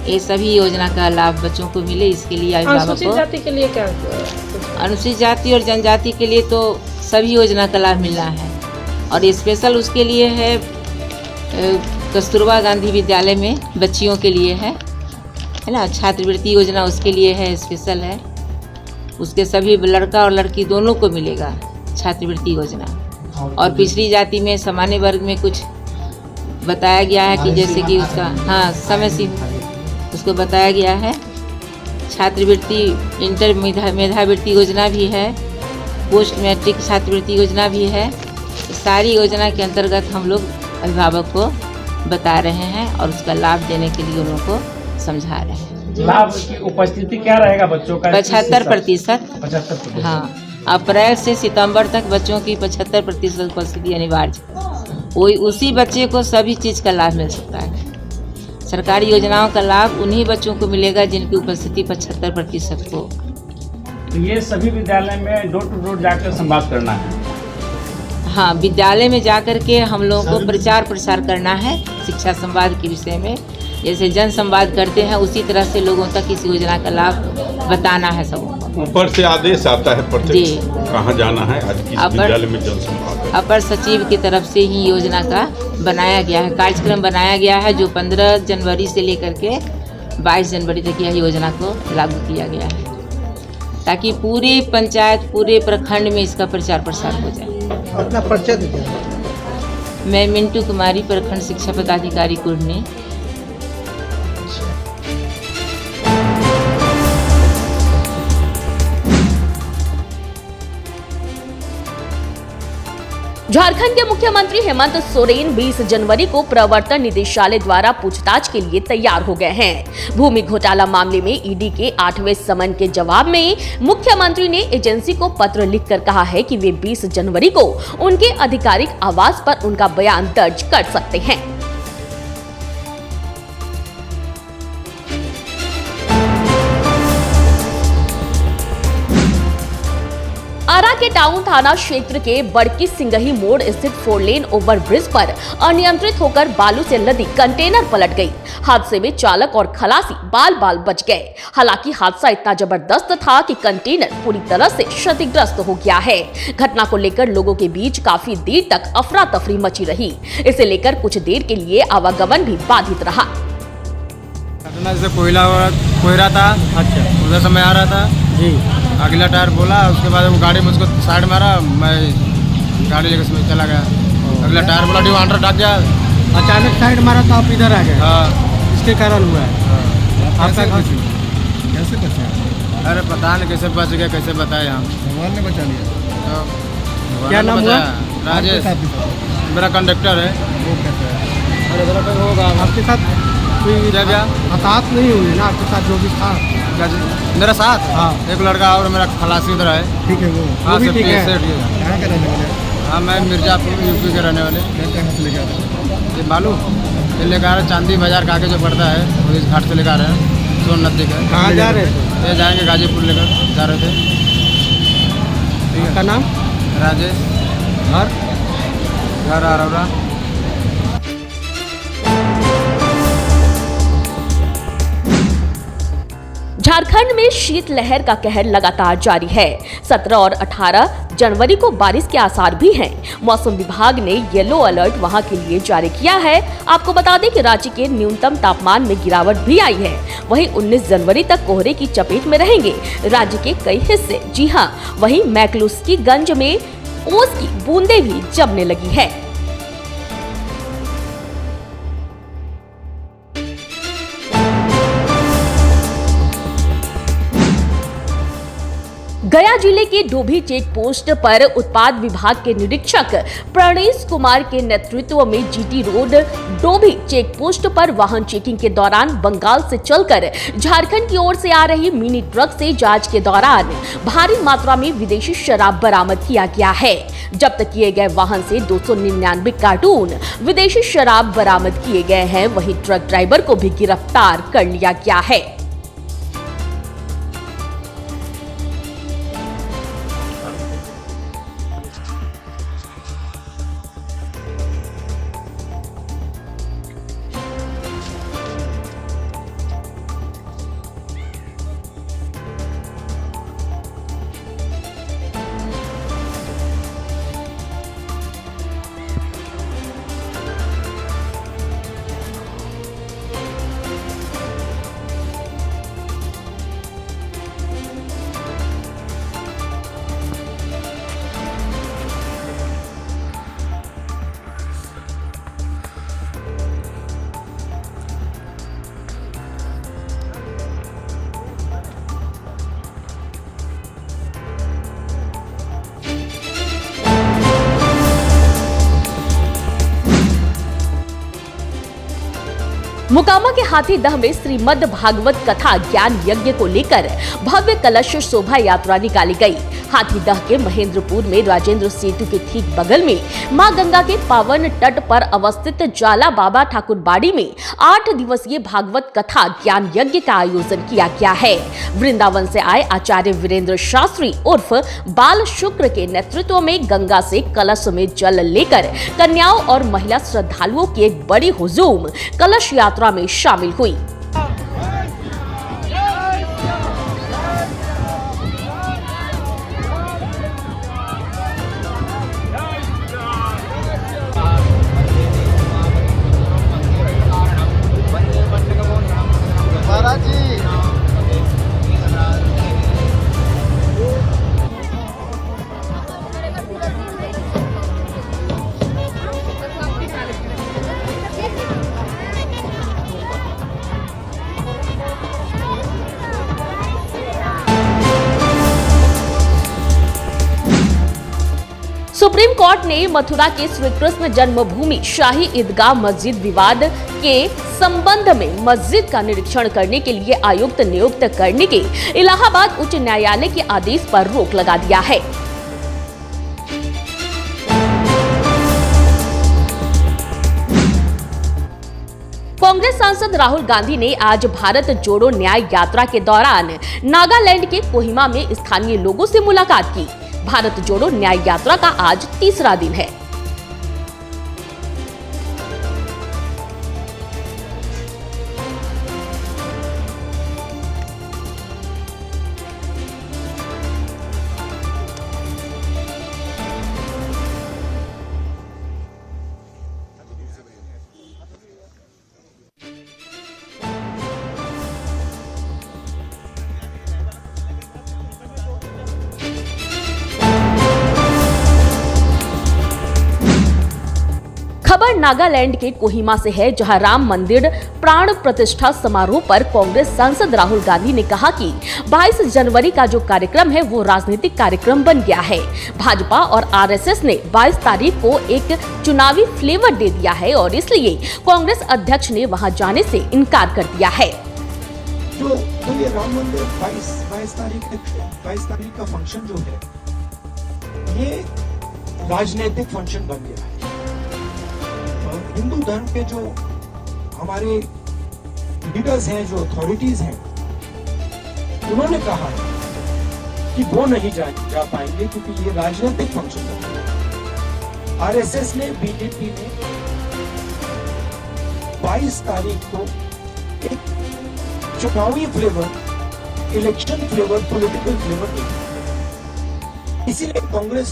ये सभी योजना का लाभ बच्चों को मिले, इसके लिए अभिभावकों को। अनुसूचित जाति के लिए क्या? अनुसूचित जाति और जनजाति के लिए तो सभी योजना का लाभ मिलना है और स्पेशल उसके लिए है कस्तूरबा गांधी विद्यालय में बच्चियों के लिए है ना, छात्रवृत्ति योजना उसके लिए है, स्पेशल है। उसके सभी लड़का और लड़की दोनों को मिलेगा छात्रवृत्ति योजना। और पिछड़ी जाति में सामान्य वर्ग में कुछ बताया गया है कि जैसे कि उसका समय सीमा उसको बताया गया है। छात्रवृत्ति इंटर मेधावृत्ति योजना भी है, पोस्ट मैट्रिक छात्रवृत्ति योजना भी है। सारी योजना के अंतर्गत हम लोग अभिभावक को बता रहे हैं और उसका लाभ देने के लिए उनको समझा रहे हैं। लाभ की उपस्थिति क्या रहेगा बच्चों का? 75%। हाँ, अप्रैल से सितंबर तक बच्चों की 75% उपस्थिति अनिवार्य। वही उसी बच्चे को सभी चीज़ का लाभ मिल सकता है। सरकारी योजनाओं का लाभ उन्हीं बच्चों को मिलेगा जिनकी उपस्थिति 75% हो। तो ये सभी विद्यालय में डोर टू डोर जाकर संवाद करना है? हाँ, विद्यालय में जाकर के हम लोगों को प्रचार प्रसार करना है शिक्षा संवाद के विषय में। जैसे जन संवाद करते हैं उसी तरह से लोगों तक इस योजना का लाभ बताना है सबको। ऊपर से आदेश आता है प्रत्यक्ष कहाँ जाना है? आज किस विद्यालय में जन संवाद? अपर सचिव की तरफ से ही योजना का बनाया गया है, कार्यक्रम बनाया गया है जो 15 जनवरी से लेकर के 22 जनवरी तक यह योजना को लागू किया गया है ताकि पूरे पंचायत पूरे प्रखंड में इसका प्रचार प्रसार हो जाए। अपना परिचय दीजिए। मैं मिंटू कुमारी, प्रखंड शिक्षा पदाधिकारी कुढ़नी। झारखंड के मुख्यमंत्री हेमंत सोरेन 20 जनवरी को प्रवर्तन निदेशालय द्वारा पूछताछ के लिए तैयार हो गए हैं। भूमि घोटाला मामले में ईडी के 8वें समन के जवाब में मुख्यमंत्री ने एजेंसी को पत्र लिखकर कहा है कि वे 20 जनवरी को उनके आधिकारिक आवास पर उनका बयान दर्ज कर सकते हैं। आरा के टाउन थाना क्षेत्र के बड़की सिंगही मोड़ स्थित 4 लेन ओवरब्रिज पर अनियंत्रित होकर बालू से लदी कंटेनर पलट गई। हादसे में चालक और खलासी बाल बच गए। हालांकि हादसा इतना जबरदस्त था कि कंटेनर पूरी तरह से क्षतिग्रस्त हो गया है। घटना को लेकर लोगों के बीच काफी देर तक अफरा तफरी मची रही। इसे लेकर कुछ देर के लिए आवागमन भी बाधित रहा। घटना जैसे कोयला था, अच्छा उधर से मैं आ रहा था जी, अगला टायर बोला, उसके बाद वो गाड़ी मुझको साइड मारा, मैं गाड़ी लेकर उसमें चला गया। अगला टायर बोला डिवांडर ढक गया, अचानक साइड मारा तो आप इधर आ गए। हाँ, इसके कारण हुआ है। आपका कैसे बचा? अरे पता नहीं कैसे बच गया, कैसे बताए हम। भगवान ने बचा लिया। तो क्या नाम हुआ? राजेश, मेरा कंडक्टर है। वो कैसे है? अरे होगा आपके साथ कोई हताहत नहीं हुई ना? आपके साथ जो भी था मेरा साथ, हाँ, एक लड़का और मेरा खलासी उधर है। ठीक है, वो भी ठीक है। कहाँ के रहने वाले? हाँ, मैं मिर्जापुर यूपी के रहने वाले। कहाँ से लेकर आ रहे? ये बालू ये लेकर आ रहे, चांदी बाजार का आगे जो पड़ता है वो इस घाट से लेकर आ रहे हैं। सोन नदी का। कहाँ जा रहे थे? ये जाएंगे गाजीपुर लेकर जा रहे थे। आपका नाम? राजेश। घर आरौरा। झारखंड में शीतलहर का कहर लगातार जारी है। 17 और 18 जनवरी को बारिश के आसार भी हैं। मौसम विभाग ने येलो अलर्ट वहां के लिए जारी किया है। आपको बता दें कि राज्य के न्यूनतम तापमान में गिरावट भी आई है। वहीं 19 जनवरी तक कोहरे की चपेट में रहेंगे राज्य के कई हिस्से। जी हां, वहीं मैक्लुस्कीगंज में ओस की बूंदें भी जमने लगी है। गया जिले के डोभी चेक पोस्ट पर उत्पाद विभाग के निरीक्षक प्रणेश कुमार के नेतृत्व में GT road Dobhi check post पर वाहन चेकिंग के दौरान बंगाल से चलकर झारखंड की ओर से आ रही मिनी ट्रक से जांच के दौरान भारी मात्रा में विदेशी शराब बरामद किया गया है। जब्त किए गए वाहन से 299 कार्टून विदेशी शराब बरामद किए गए हैं। वहीं ट्रक ड्राइवर को भी गिरफ्तार कर लिया गया है। मोकामा के हाथीदह में श्रीमद् भागवत कथा ज्ञान यज्ञ को लेकर भव्य कलश शोभा यात्रा निकाली गई। हाथीदह के महेंद्रपुर में राजेंद्र सेतु के ठीक बगल में मां गंगा के पावन तट पर अवस्थित जाला बाबा ठाकुरबाड़ी में 8 दिवसीय भागवत कथा ज्ञान यज्ञ का आयोजन किया गया है। वृंदावन से आए आचार्य वीरेंद्र शास्त्री उर्फ बाल शुक्र के नेतृत्व में गंगा से कलश में जल लेकर कन्याओं और महिला श्रद्धालुओं की एक बड़ी हुजूम कलश यात्रा में शामिल हुई। सुप्रीम कोर्ट ने मथुरा के श्री कृष्ण जन्मभूमि शाही ईदगाह मस्जिद विवाद के संबंध में मस्जिद का निरीक्षण करने के लिए आयुक्त नियुक्त करने के इलाहाबाद उच्च न्यायालय के आदेश पर रोक लगा दिया है। कांग्रेस सांसद राहुल गांधी ने आज भारत जोड़ो न्याय यात्रा के दौरान नागालैंड के कोहिमा में स्थानीय लोगों से मुलाकात की। भारत जोड़ो न्याय यात्रा का आज तीसरा दिन है। खबर नागालैंड के कोहिमा से है, जहां राम मंदिर प्राण प्रतिष्ठा समारोह पर कांग्रेस सांसद राहुल गांधी ने कहा कि 22 जनवरी का जो कार्यक्रम है वो राजनीतिक कार्यक्रम बन गया है। भाजपा और आरएसएस ने 22 तारीख को एक चुनावी फ्लेवर दे दिया है और इसलिए कांग्रेस अध्यक्ष ने वहां जाने से इनकार कर दिया है। जो ये राम मंदिर 22 तारीख का फंक्शन जो है, ये राजनीतिक फंक्शन बन गया है। हिंदू धर्म के जो हमारे लीडर्स हैं, जो अथॉरिटीज हैं, उन्होंने कहा है कि वो नहीं जा पाएंगे क्योंकि ये राजनीतिक फंक्शन है। आरएसएस ने, बीजेपी ने 22 तारीख को एक चुनावी flavour, election flavour, political flavour दिया। इसीलिए कांग्रेस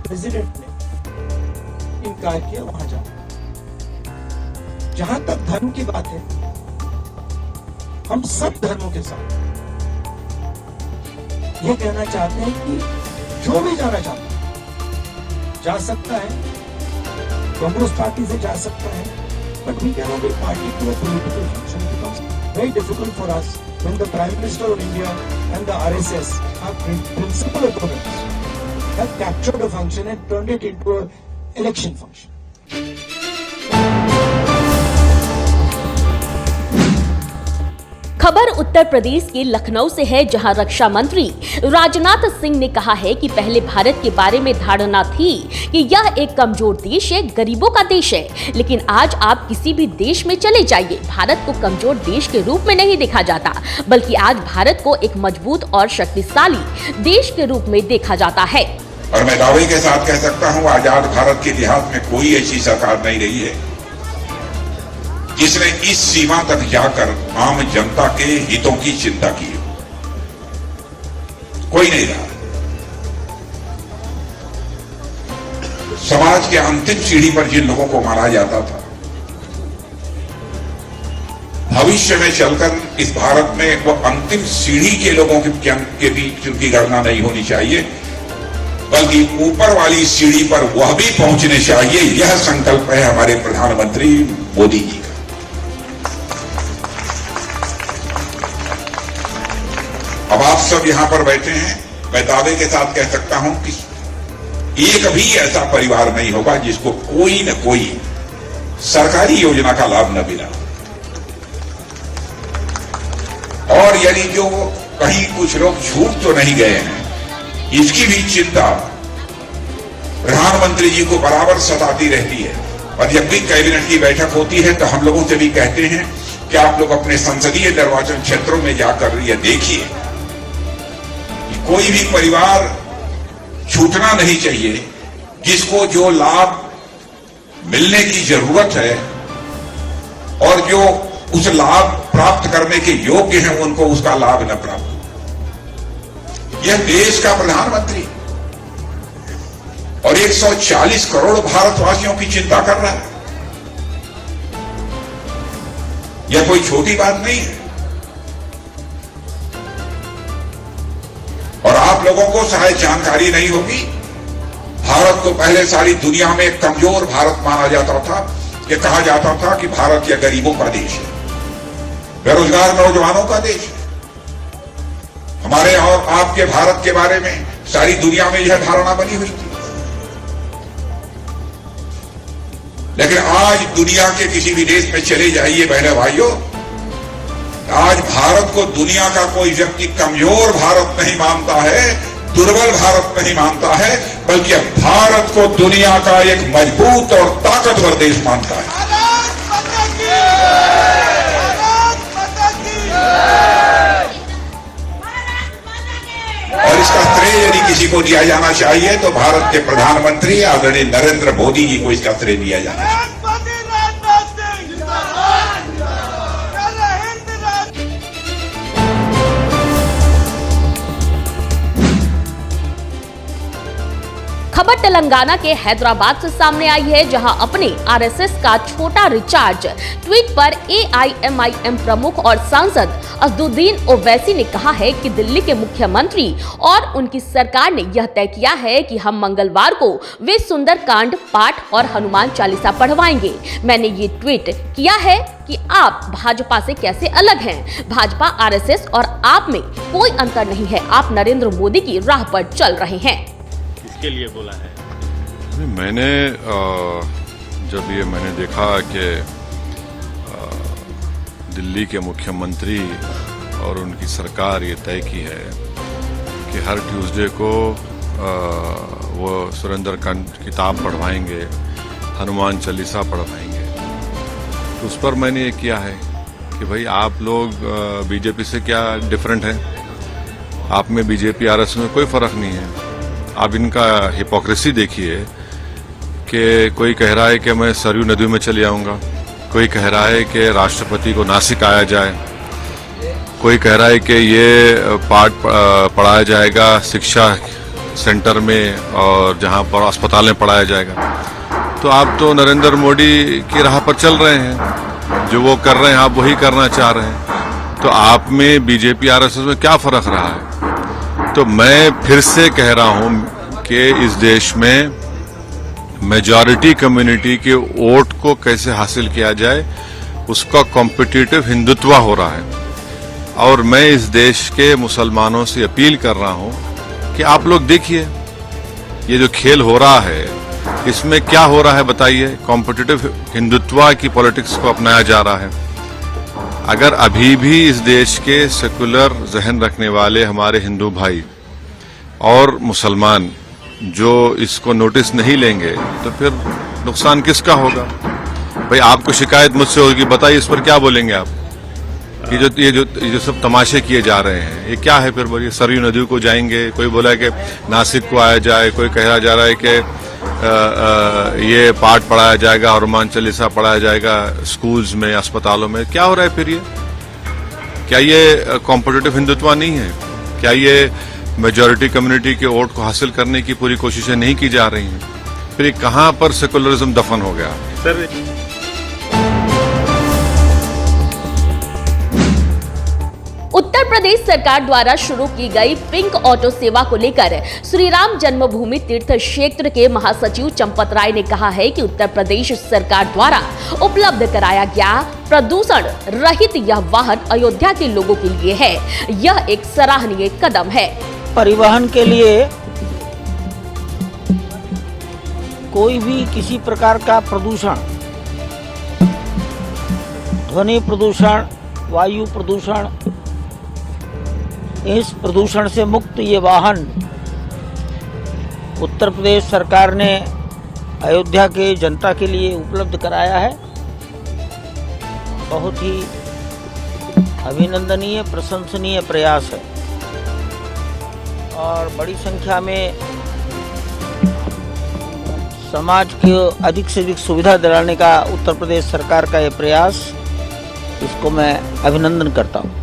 प्रेसिडेंट ने इनकार किया वहां जाना। जहां तक धर्म की बात है, हम सब धर्मों के साथ ये कहना चाहते हैं कि जो भी जाना चाहता है जा सकता है, कांग्रेस पार्टी से जा सकता है, but we can not be party to a political function because very difficult for us when the prime minister of India and the RSS are principal opponents have captured a function and turned it into an election function. खबर उत्तर प्रदेश के लखनऊ से है, जहां रक्षा मंत्री राजनाथ सिंह ने कहा है कि पहले भारत के बारे में धारणा थी कि यह एक कमजोर देश है, गरीबों का देश है, लेकिन आज आप किसी भी देश में चले जाइए, भारत को कमजोर देश के रूप में नहीं देखा जाता, बल्कि आज भारत को एक मजबूत और शक्तिशाली देश के रूप में देखा जाता है। और मैं दावे के साथ कह सकता हूँ, आजाद भारत के इतिहास में कोई ऐसी सरकार नहीं रही है जिसने इस सीमा तक जाकर आम जनता के हितों की चिंता की हो। कोई नहीं रहा। समाज के अंतिम सीढ़ी पर जिन लोगों को मारा जाता था, भविष्य में चलकर इस भारत में वो अंतिम सीढ़ी के लोगों के बीच उनकी गणना नहीं होनी चाहिए, बल्कि ऊपर वाली सीढ़ी पर वह भी पहुंचने चाहिए। यह संकल्प है हमारे प्रधानमंत्री मोदी जी का। अब आप सब यहां पर बैठे हैं, मैं दावे के साथ कह सकता हूं कि एक भी ऐसा परिवार नहीं होगा जिसको कोई न कोई सरकारी योजना का लाभ न मिला। और यदि जो कहीं कुछ लोग छूट तो नहीं गए हैं, इसकी भी चिंता प्रधानमंत्री जी को बराबर सताती रहती है। और जब भी कैबिनेट की बैठक होती है तो हम लोगों से भी कहते हैं कि आप लोग अपने संसदीय निर्वाचन क्षेत्रों में जाकर ये देखिए कि कोई भी परिवार छूटना नहीं चाहिए, जिसको जो लाभ मिलने की जरूरत है और जो उस लाभ प्राप्त करने के योग्य हैं, उनको उसका लाभ न प्राप्त। यह देश का प्रधानमंत्री और 140 करोड़ भारतवासियों की चिंता कर रहा है। यह कोई छोटी बात नहीं है। और आप लोगों को शायद जानकारी नहीं होगी, भारत को पहले सारी दुनिया में कमजोर भारत माना जाता था, कि कहा जाता था कि भारत यह गरीबों का देश है, बेरोजगार नौजवानों का देश है। हमारे और आपके भारत के बारे में सारी दुनिया में यह धारणा बनी हुई थी। लेकिन आज दुनिया के किसी भी देश में चले जाइए बहने भाइयों, आज भारत को दुनिया का कोई व्यक्ति कमजोर भारत नहीं मानता है, दुर्बल भारत नहीं मानता है, बल्कि भारत को दुनिया का एक मजबूत और ताकतवर देश मानता है। और इसका श्रेय यदि किसी को दिया जाना चाहिए तो भारत के प्रधानमंत्री आदरणीय नरेंद्र मोदी जी को इसका श्रेय दिया जाना चाहिए। खबर तेलंगाना के हैदराबाद से सामने आई है, जहां अपने आरएसएस का छोटा रिचार्ज ट्वीट पर एआईएमआईएम प्रमुख और सांसद असदुद्दीन ओवैसी ने कहा है कि दिल्ली के मुख्यमंत्री और उनकी सरकार ने यह तय किया है कि हम मंगलवार को वे सुंदरकांड पाठ और हनुमान चालीसा पढ़वाएंगे। मैंने ये ट्वीट किया है कि आप भाजपा से कैसे अलग हैं। भाजपा, आरएसएस और आप में कोई अंतर नहीं है। आप नरेंद्र मोदी की राह पर चल रहे हैं। के लिए बोला है? मैंने जब ये मैंने देखा कि दिल्ली के मुख्यमंत्री और उनकी सरकार ये तय की है कि हर ट्यूसडे को वो सुरेंद्रकांड किताब पढ़वाएंगे, हनुमान चालीसा पढ़वाएंगे, तो उस पर मैंने ये किया है कि भाई आप लोग बीजेपी से क्या डिफरेंट हैं? आप में बीजेपी आरएसएस में कोई फर्क नहीं है। आप इनका हिपोक्रेसी देखिए कि कोई कह रहा है कि मैं सरयू नदी में चले आऊँगा, कोई कह रहा है कि राष्ट्रपति को नासिक आया जाए, कोई कह रहा है कि ये पाठ पढ़ाया जाएगा शिक्षा सेंटर में और जहाँ पर अस्पताल में पढ़ाया जाएगा। तो आप तो नरेंद्र मोदी की राह पर चल रहे हैं, जो वो कर रहे हैं आप वही करना चाह रहे हैं। तो आप में बीजेपी आरएसएस में क्या फर्क रहा है? तो मैं फिर से कह रहा हूं कि इस देश में मेजॉरिटी कम्युनिटी के वोट को कैसे हासिल किया जाए, उसका कॉम्पिटिटिव हिंदुत्व हो रहा है। और मैं इस देश के मुसलमानों से अपील कर रहा हूं कि आप लोग देखिए ये जो खेल हो रहा है इसमें क्या हो रहा है बताइए। कॉम्पिटिटिव हिंदुत्व की पॉलिटिक्स को अपनाया जा रहा है। अगर अभी भी इस देश के सेकुलर जहन रखने वाले हमारे हिंदू भाई और मुसलमान जो इसको नोटिस नहीं लेंगे तो फिर नुकसान किसका होगा? भाई आपको शिकायत मुझसे होगी, बताइए इस पर क्या बोलेंगे आप? ये जो सब तमाशे किए जा रहे हैं ये क्या है? फिर बोलिए सरयू नदी को जाएंगे, कोई बोला कि नासिक को आया जाए, कोई कहा जा रहा है कि ये पाठ पढ़ाया जाएगा, हनुमान चालीसा पढ़ाया जाएगा स्कूल्स में, अस्पतालों में। क्या हो रहा है फिर ये? क्या ये कॉम्पिटिटिव हिंदुत्व नहीं है? क्या ये मेजॉरिटी कम्युनिटी के वोट को हासिल करने की पूरी कोशिशें नहीं की जा रही हैं? फिर ये कहां पर सेकुलरिज्म दफन हो गया? सर उत्तर प्रदेश सरकार द्वारा शुरू की गई पिंक ऑटो सेवा को लेकर श्री राम जन्मभूमि तीर्थ क्षेत्र के महासचिव चंपत राय ने कहा है कि उत्तर प्रदेश सरकार द्वारा उपलब्ध कराया गया प्रदूषण रहित यह वाहन अयोध्या के लोगों के लिए है। यह एक सराहनीय कदम है। परिवहन के लिए कोई भी किसी प्रकार का प्रदूषण, ध्वनि प्रदूषण, वायु प्रदूषण, इस प्रदूषण से मुक्त ये वाहन उत्तर प्रदेश सरकार ने अयोध्या के जनता के लिए उपलब्ध कराया है। बहुत ही अभिनंदनीय, प्रशंसनीय प्रयास है और बड़ी संख्या में समाज को अधिक से अधिक सुविधा दिलाने का उत्तर प्रदेश सरकार का ये प्रयास, इसको मैं अभिनंदन करता हूँ।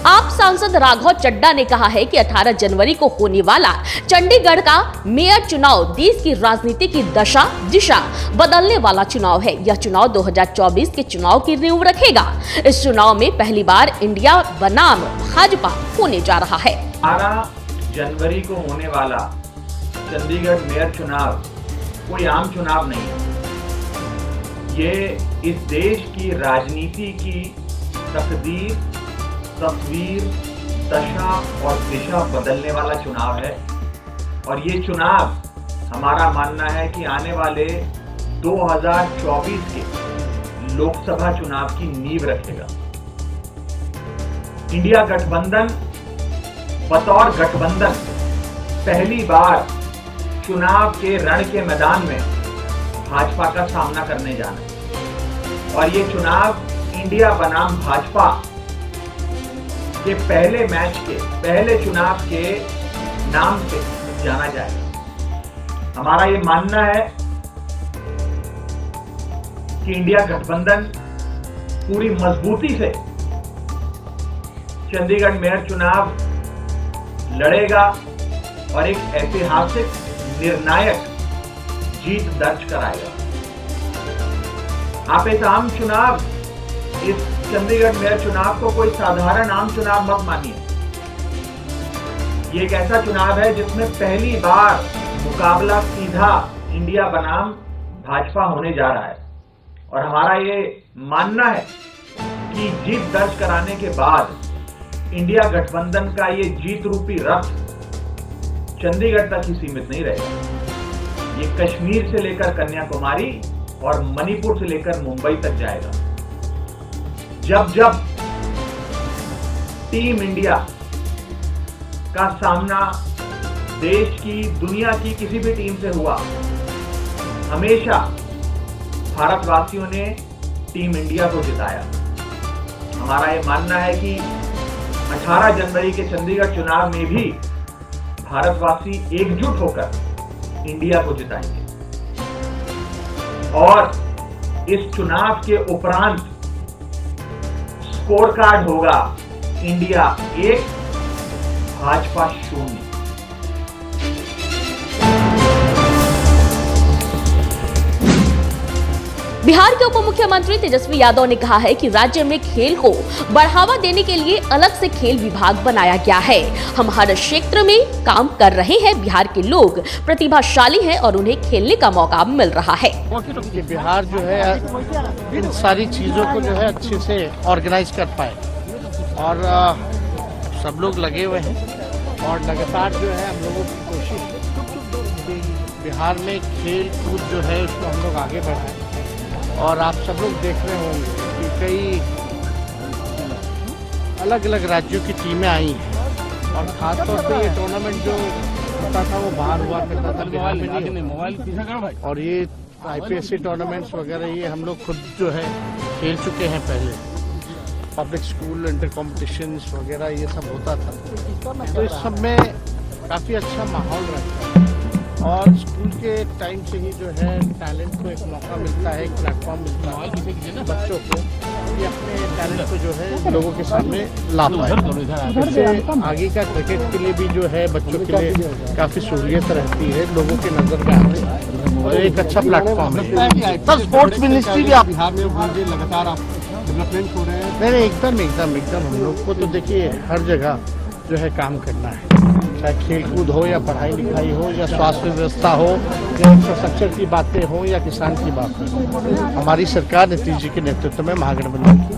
आप सांसद राघव चड्ढा ने कहा है कि 18 जनवरी को होने वाला चंडीगढ़ का मेयर चुनाव देश की राजनीति की दिशा बदलने वाला चुनाव है। यह चुनाव 2024 के चुनाव की नींव रखेगा। इस चुनाव में पहली बार इंडिया बनाम भाजपा होने जा रहा है। 18 जनवरी को होने वाला चंडीगढ़ मेयर चुनाव कोई आम चुनाव नहीं है। ये इस देश की राजनीति की तस्वीर, दशा और दिशा बदलने वाला चुनाव है। और ये चुनाव हमारा मानना है कि आने वाले 2024 के लोकसभा चुनाव की नींव रखेगा। इंडिया गठबंधन बतौर गठबंधन पहली बार चुनाव के रण के मैदान में भाजपा का सामना करने जाना है और ये चुनाव इंडिया बनाम भाजपा के पहले मैच के पहले चुनाव के नाम से जाना जाएगा। हमारा ये मानना है कि इंडिया गठबंधन पूरी मजबूती से चंडीगढ़ मेयर चुनाव लड़ेगा और एक ऐतिहासिक निर्णायक जीत दर्ज कराएगा। आप इस आम चुनाव, इस चंडीगढ़ मेयर चुनाव को कोई साधारण आम चुनाव मत मानिए। ये एक ऐसा चुनाव है जिसमें पहली बार मुकाबला सीधा इंडिया बनाम भाजपा होने जा रहा है और हमारा ये मानना है कि जीत दर्ज कराने के बाद इंडिया गठबंधन का ये जीत रूपी रथ चंडीगढ़ तक ही सीमित नहीं रहेगा। ये कश्मीर से लेकर कन्याकुमारी और मणिपुर से लेकर मुंबई तक जाएगा। जब जब टीम इंडिया का सामना देश की, दुनिया की किसी भी टीम से हुआ, हमेशा भारतवासियों ने टीम इंडिया को जिताया। हमारा ये मानना है कि 18 जनवरी के चंडीगढ़ चुनाव में भी भारतवासी एकजुट होकर इंडिया को जिताएंगे और इस चुनाव के उपरांत स्कोर कार्ड होगा इंडिया 1 भाजपा 0। बिहार के उप मुख्यमंत्री तेजस्वी यादव ने कहा है कि राज्य में खेल को बढ़ावा देने के लिए अलग से खेल विभाग बनाया गया है। हम हर क्षेत्र में काम कर रहे हैं। बिहार के लोग प्रतिभाशाली हैं और उन्हें खेलने का मौका मिल रहा है। बिहार जो है इन सारी चीज़ों को जो है अच्छे से ऑर्गेनाइज कर पाए और सब लोग लगे हुए हैं और लगातार जो है हम लोगों की कोशिश है बिहार में खेल कूद जो है उसको हम लोग आगे बढ़ाएं। और आप सब लोग देख रहे होंगे कि कई अलग अलग राज्यों की टीमें आई हैं और खासतौर पे ये टूर्नामेंट जो होता था वो बाहर हुआ करता था, बिहार में नहीं। और ये IPSC टूर्नामेंट्स वगैरह ये हम लोग खुद जो है खेल चुके हैं पहले। पब्लिक स्कूल इंटर कॉम्पिटिशन्स वगैरह ये सब होता था, तो इस सब में काफ़ी अच्छा माहौल रहता है और स्कूल के टाइम से ही जो है टैलेंट को एक मौका मिलता है, एक प्लेटफॉर्म मिलता है बच्चों को ये अपने टैलेंट को जो है लोगों के सामने ला पाए। इससे आगे का क्रिकेट के लिए भी जो है बच्चों के लिए काफ़ी सहूलियत रहती है, लोगों के नज़र में आती है और एक अच्छा प्लेटफॉर्म है। सर स्पोर्ट्स मिनिस्ट्री भी आप बिहार में लगातार आप डेवलपमेंट हो रहे हैं? नहीं एकदम हम लोग को तो देखिए हर जगह जो है काम करना है, चाहे खेल कूद हो या पढ़ाई लिखाई हो या स्वास्थ्य व्यवस्था हो या इंफ्रास्ट्रक्चर की बातें हो या किसान की बात हो। हमारी सरकार नीतीश जी के नेतृत्व में महागठबंधन की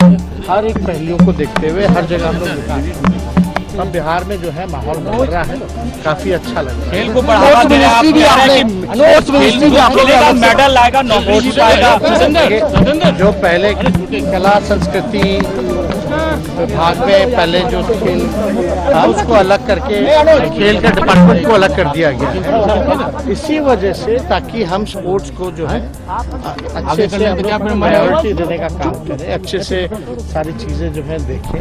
हर एक पहलुओं को देखते हुए हर जगह हम लोग विकास कर रहे हैं। अब बिहार में जो है माहौल बन रहा है, काफी अच्छा लग रहा है। खेल को बढ़ावा देने मेडल लाएगा, नौकरी पाएगा। जो पहले कला संस्कृति विभाग में पहले जो खेल था उसको अलग करके खेल के डिपार्टमेंट को अलग कर दिया गया इसी वजह से, ताकि हम स्पोर्ट्स को जो है अच्छे से प्रायोरिटी देने का काम करें, अच्छे से सारी चीज़ें जो है देखें।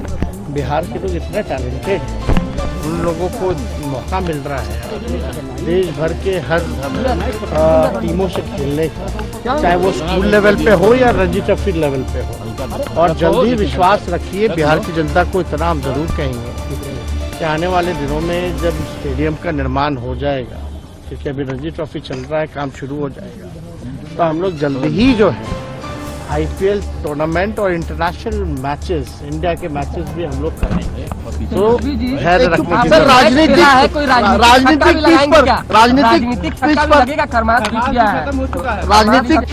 बिहार के लोग इतने टैलेंटेड हैं, उन लोगों को मौका मिल रहा है देश भर के हर टीमों से खेलने का, चाहे वो स्कूल लेवल पे हो या रणजी ट्रॉफी लेवल पे हो। और जल्दी विश्वास रखिए, बिहार की जनता को इतना हम जरूर कहेंगे कि आने वाले दिनों में जब स्टेडियम का निर्माण हो जाएगा, क्योंकि अभी रणजी ट्रॉफी चल रहा है, काम शुरू हो जाएगा, तो हम लोग जल्दी ही जो है IPL टूर्नामेंट और इंटरनेशनल मैचेस, इंडिया के मैचेस भी हम लोग करेंगे। तो खैर रखने की राजनीतिक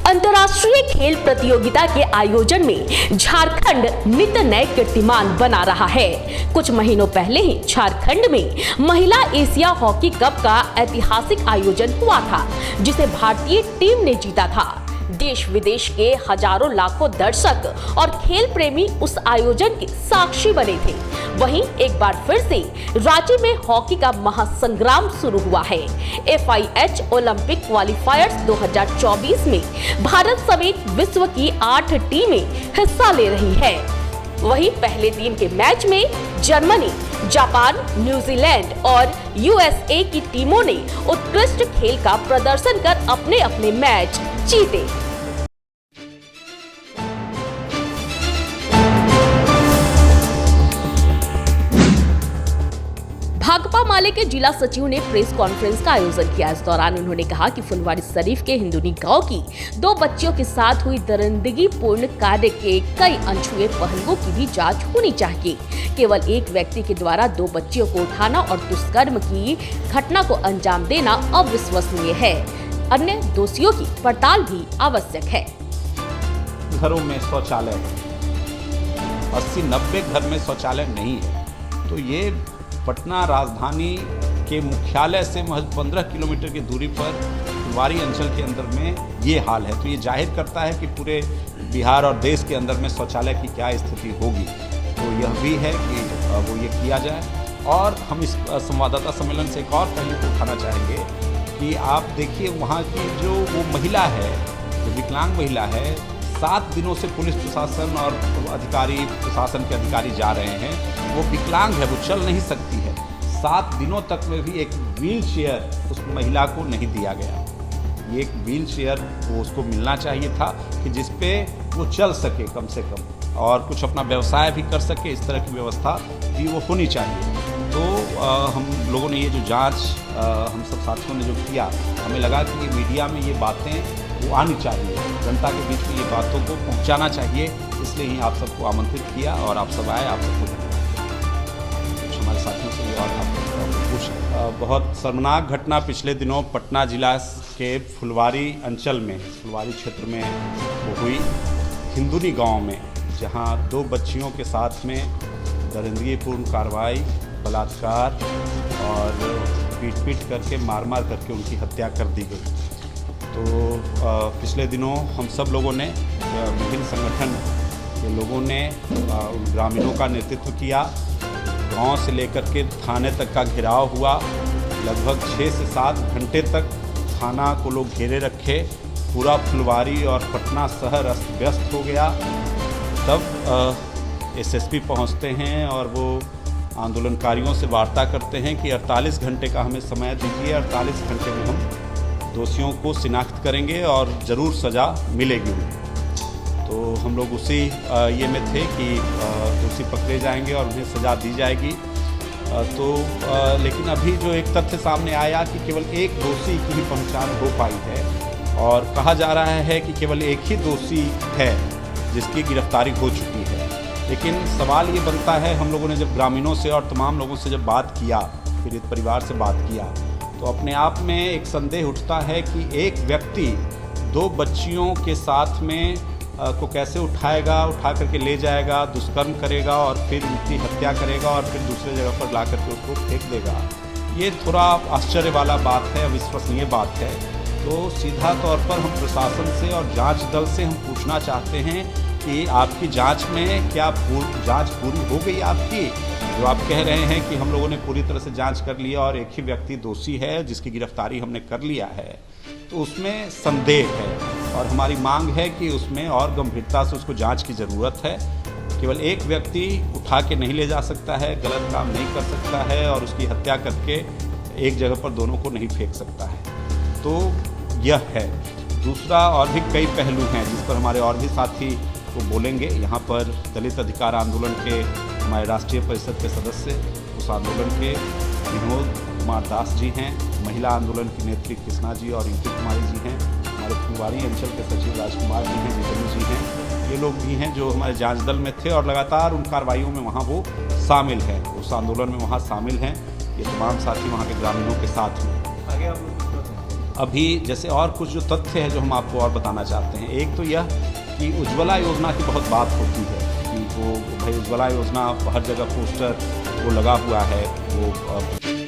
अंतर्राष्ट्रीय के खेल प्रतियोगिता के आयोजन में झारखंड नित्य नए कीर्तिमान बना रहा है। कुछ महीनों पहले ही झारखंड में महिला एशिया हॉकी कप का ऐतिहासिक आयोजन हुआ था, जिसे भारतीय टीम ने जीता था। देश विदेश के हजारों लाखों दर्शक और खेल प्रेमी उस आयोजन के साक्षी बने थे। वहीं एक बार फिर से रांची में हॉकी का महासंग्राम शुरू हुआ है। FIH ओलंपिक क्वालिफायर्स 2024 में भारत समेत विश्व की 8 टीमें हिस्सा ले रही है। वहीं पहले दिन के मैच में जर्मनी, जापान, न्यूजीलैंड और USA की टीमों ने उत्कृष्ट खेल का प्रदर्शन कर अपने अपने मैच जीते। भाकपा माले के जिला सचिव ने प्रेस कॉन्फ्रेंस का आयोजन किया। इस दौरान उन्होंने कहा कि फुलवारी शरीफ के हिंदुनी गांव की 2 बच्चियों के साथ हुई दरिंदगी पूर्ण कार्य के कई अनछुए पहलुओं की भी जांच होनी चाहिए। केवल एक व्यक्ति के द्वारा 2 बच्चियों को उठाना और दुष्कर्म की घटना को अंजाम देना अविश्वसनीय है। अन्य दोषियों की पड़ताल भी आवश्यक है। घरों में शौचालय 80-90 घर में शौचालय नहीं है, तो ये पटना राजधानी के मुख्यालय से महज 15 किलोमीटर की दूरी पर फुलवारी अंचल के अंदर में ये हाल है। तो ये जाहिर करता है कि पूरे बिहार और देश के अंदर में शौचालय की क्या स्थिति होगी। तो यह भी है कि वो ये किया जाए। और हम इस संवाददाता सम्मेलन से एक और पहलू को उठाना चाहेंगे कि आप देखिए वहाँ की जो वो महिला है, जो विकलांग महिला है, 7 दिनों से पुलिस प्रशासन और अधिकारी, प्रशासन के अधिकारी जा रहे हैं। वो विकलांग है, वो चल नहीं सकती है। 7 दिनों तक में भी एक व्हील चेयर उस महिला को नहीं दिया गया। ये एक व्हील चेयर वो उसको मिलना चाहिए था कि जिस पे वो चल सके कम से कम और कुछ अपना व्यवसाय भी कर सके। इस तरह की व्यवस्था भी वो होनी चाहिए। तो हम लोगों ने ये जो जांच हम सब साथियों ने जो किया, हमें लगा कि ये मीडिया में ये बातें वो आनी चाहिए, जनता के बीच में ये बातों को पहुंचाना चाहिए। इसलिए ही आप सबको आमंत्रित किया और आप सब आए। आप सबको हमारे साथियों से और कुछ बहुत शर्मनाक घटना पिछले दिनों पटना जिला के फुलवारी अंचल में, फुलवारी क्षेत्र में वो हुई हिंदुनी गांव में, जहां 2 बच्चियों के साथ में दरिंदगीपूर्ण कार्रवाई, बलात्कार और पीट करके मार करके उनकी हत्या कर दी गई। तो पिछले दिनों हम सब लोगों ने, विभिन्न संगठन के लोगों ने उन ग्रामीणों का नेतृत्व किया। गांव से लेकर के थाने तक का घेराव हुआ। लगभग 6 से 7 घंटे तक थाना को लोग घेरे रखे। पूरा फुलवारी और पटना शहर अस्त व्यस्त हो गया। तब SSP पहुंचते हैं और वो आंदोलनकारियों से वार्ता करते हैं कि 48 घंटे का हमें समय दीजिए, 48 घंटे में हम दोषियों को शिनाख्त करेंगे और ज़रूर सज़ा मिलेगी उन्हें। तो हम लोग उसी ये में थे कि दोषी पकड़े जाएंगे और उन्हें सज़ा दी जाएगी। लेकिन अभी जो एक तथ्य सामने आया कि केवल एक दोषी की ही पहचान हो पाई है और कहा जा रहा है कि केवल एक ही दोषी है जिसकी गिरफ्तारी हो चुकी है। लेकिन सवाल ये बनता है, हम लोगों ने जब ग्रामीणों से और तमाम लोगों से जब बात किया, पीड़ित परिवार से बात किया, तो अपने आप में एक संदेह उठता है कि एक व्यक्ति 2 बच्चियों के साथ में को कैसे उठाएगा, उठा करके ले जाएगा, दुष्कर्म करेगा और फिर उनकी हत्या करेगा और फिर दूसरे जगह पर ला करके उसको फेंक देगा। ये थोड़ा आश्चर्य वाला बात है, अविश्वसनीय बात है। तो सीधा तौर पर हम प्रशासन से और जांच दल से हम पूछना चाहते हैं कि आपकी जांच में क्या जांच पूरी हो गई आपकी? जो आप कह रहे हैं कि हम लोगों ने पूरी तरह से जांच कर लिया और एक ही व्यक्ति दोषी है जिसकी गिरफ्तारी हमने कर लिया है, तो उसमें संदेह है और हमारी मांग है कि उसमें और गंभीरता से उसको जांच की ज़रूरत है। केवल एक व्यक्ति उठा के नहीं ले जा सकता है, गलत काम नहीं कर सकता है और उसकी हत्या करके एक जगह पर दोनों को नहीं फेंक सकता है। तो यह है। दूसरा और भी कई पहलू हैं जिस पर हमारे और भी साथी वो बोलेंगे। यहाँ पर दलित अधिकार आंदोलन के हमारे राष्ट्रीय परिषद के सदस्य, उस आंदोलन के विनोद कुमार दास जी हैं, महिला आंदोलन की नेत्री कृष्णा जी और रिंकू कुमारी जी हैं, हमारे फुलवारी अंचल के सचिव राजकुमार जी हैं, जितेंद्र जी हैं। ये लोग भी हैं जो हमारे जांच दल में थे और लगातार उन कार्रवाइयों में वहाँ वो शामिल हैं, उस आंदोलन में वहाँ शामिल हैं। ये तमाम साथी वहाँ के ग्रामीणों के साथ हैं। अभी जैसे और कुछ जो तथ्य है जो हम आपको और बताना चाहते हैं। एक तो यह कि उज्ज्वला योजना की बहुत बात होती है कि वो भाई उज्ज्वला योजना हर जगह पोस्टर वो लगा हुआ है, वो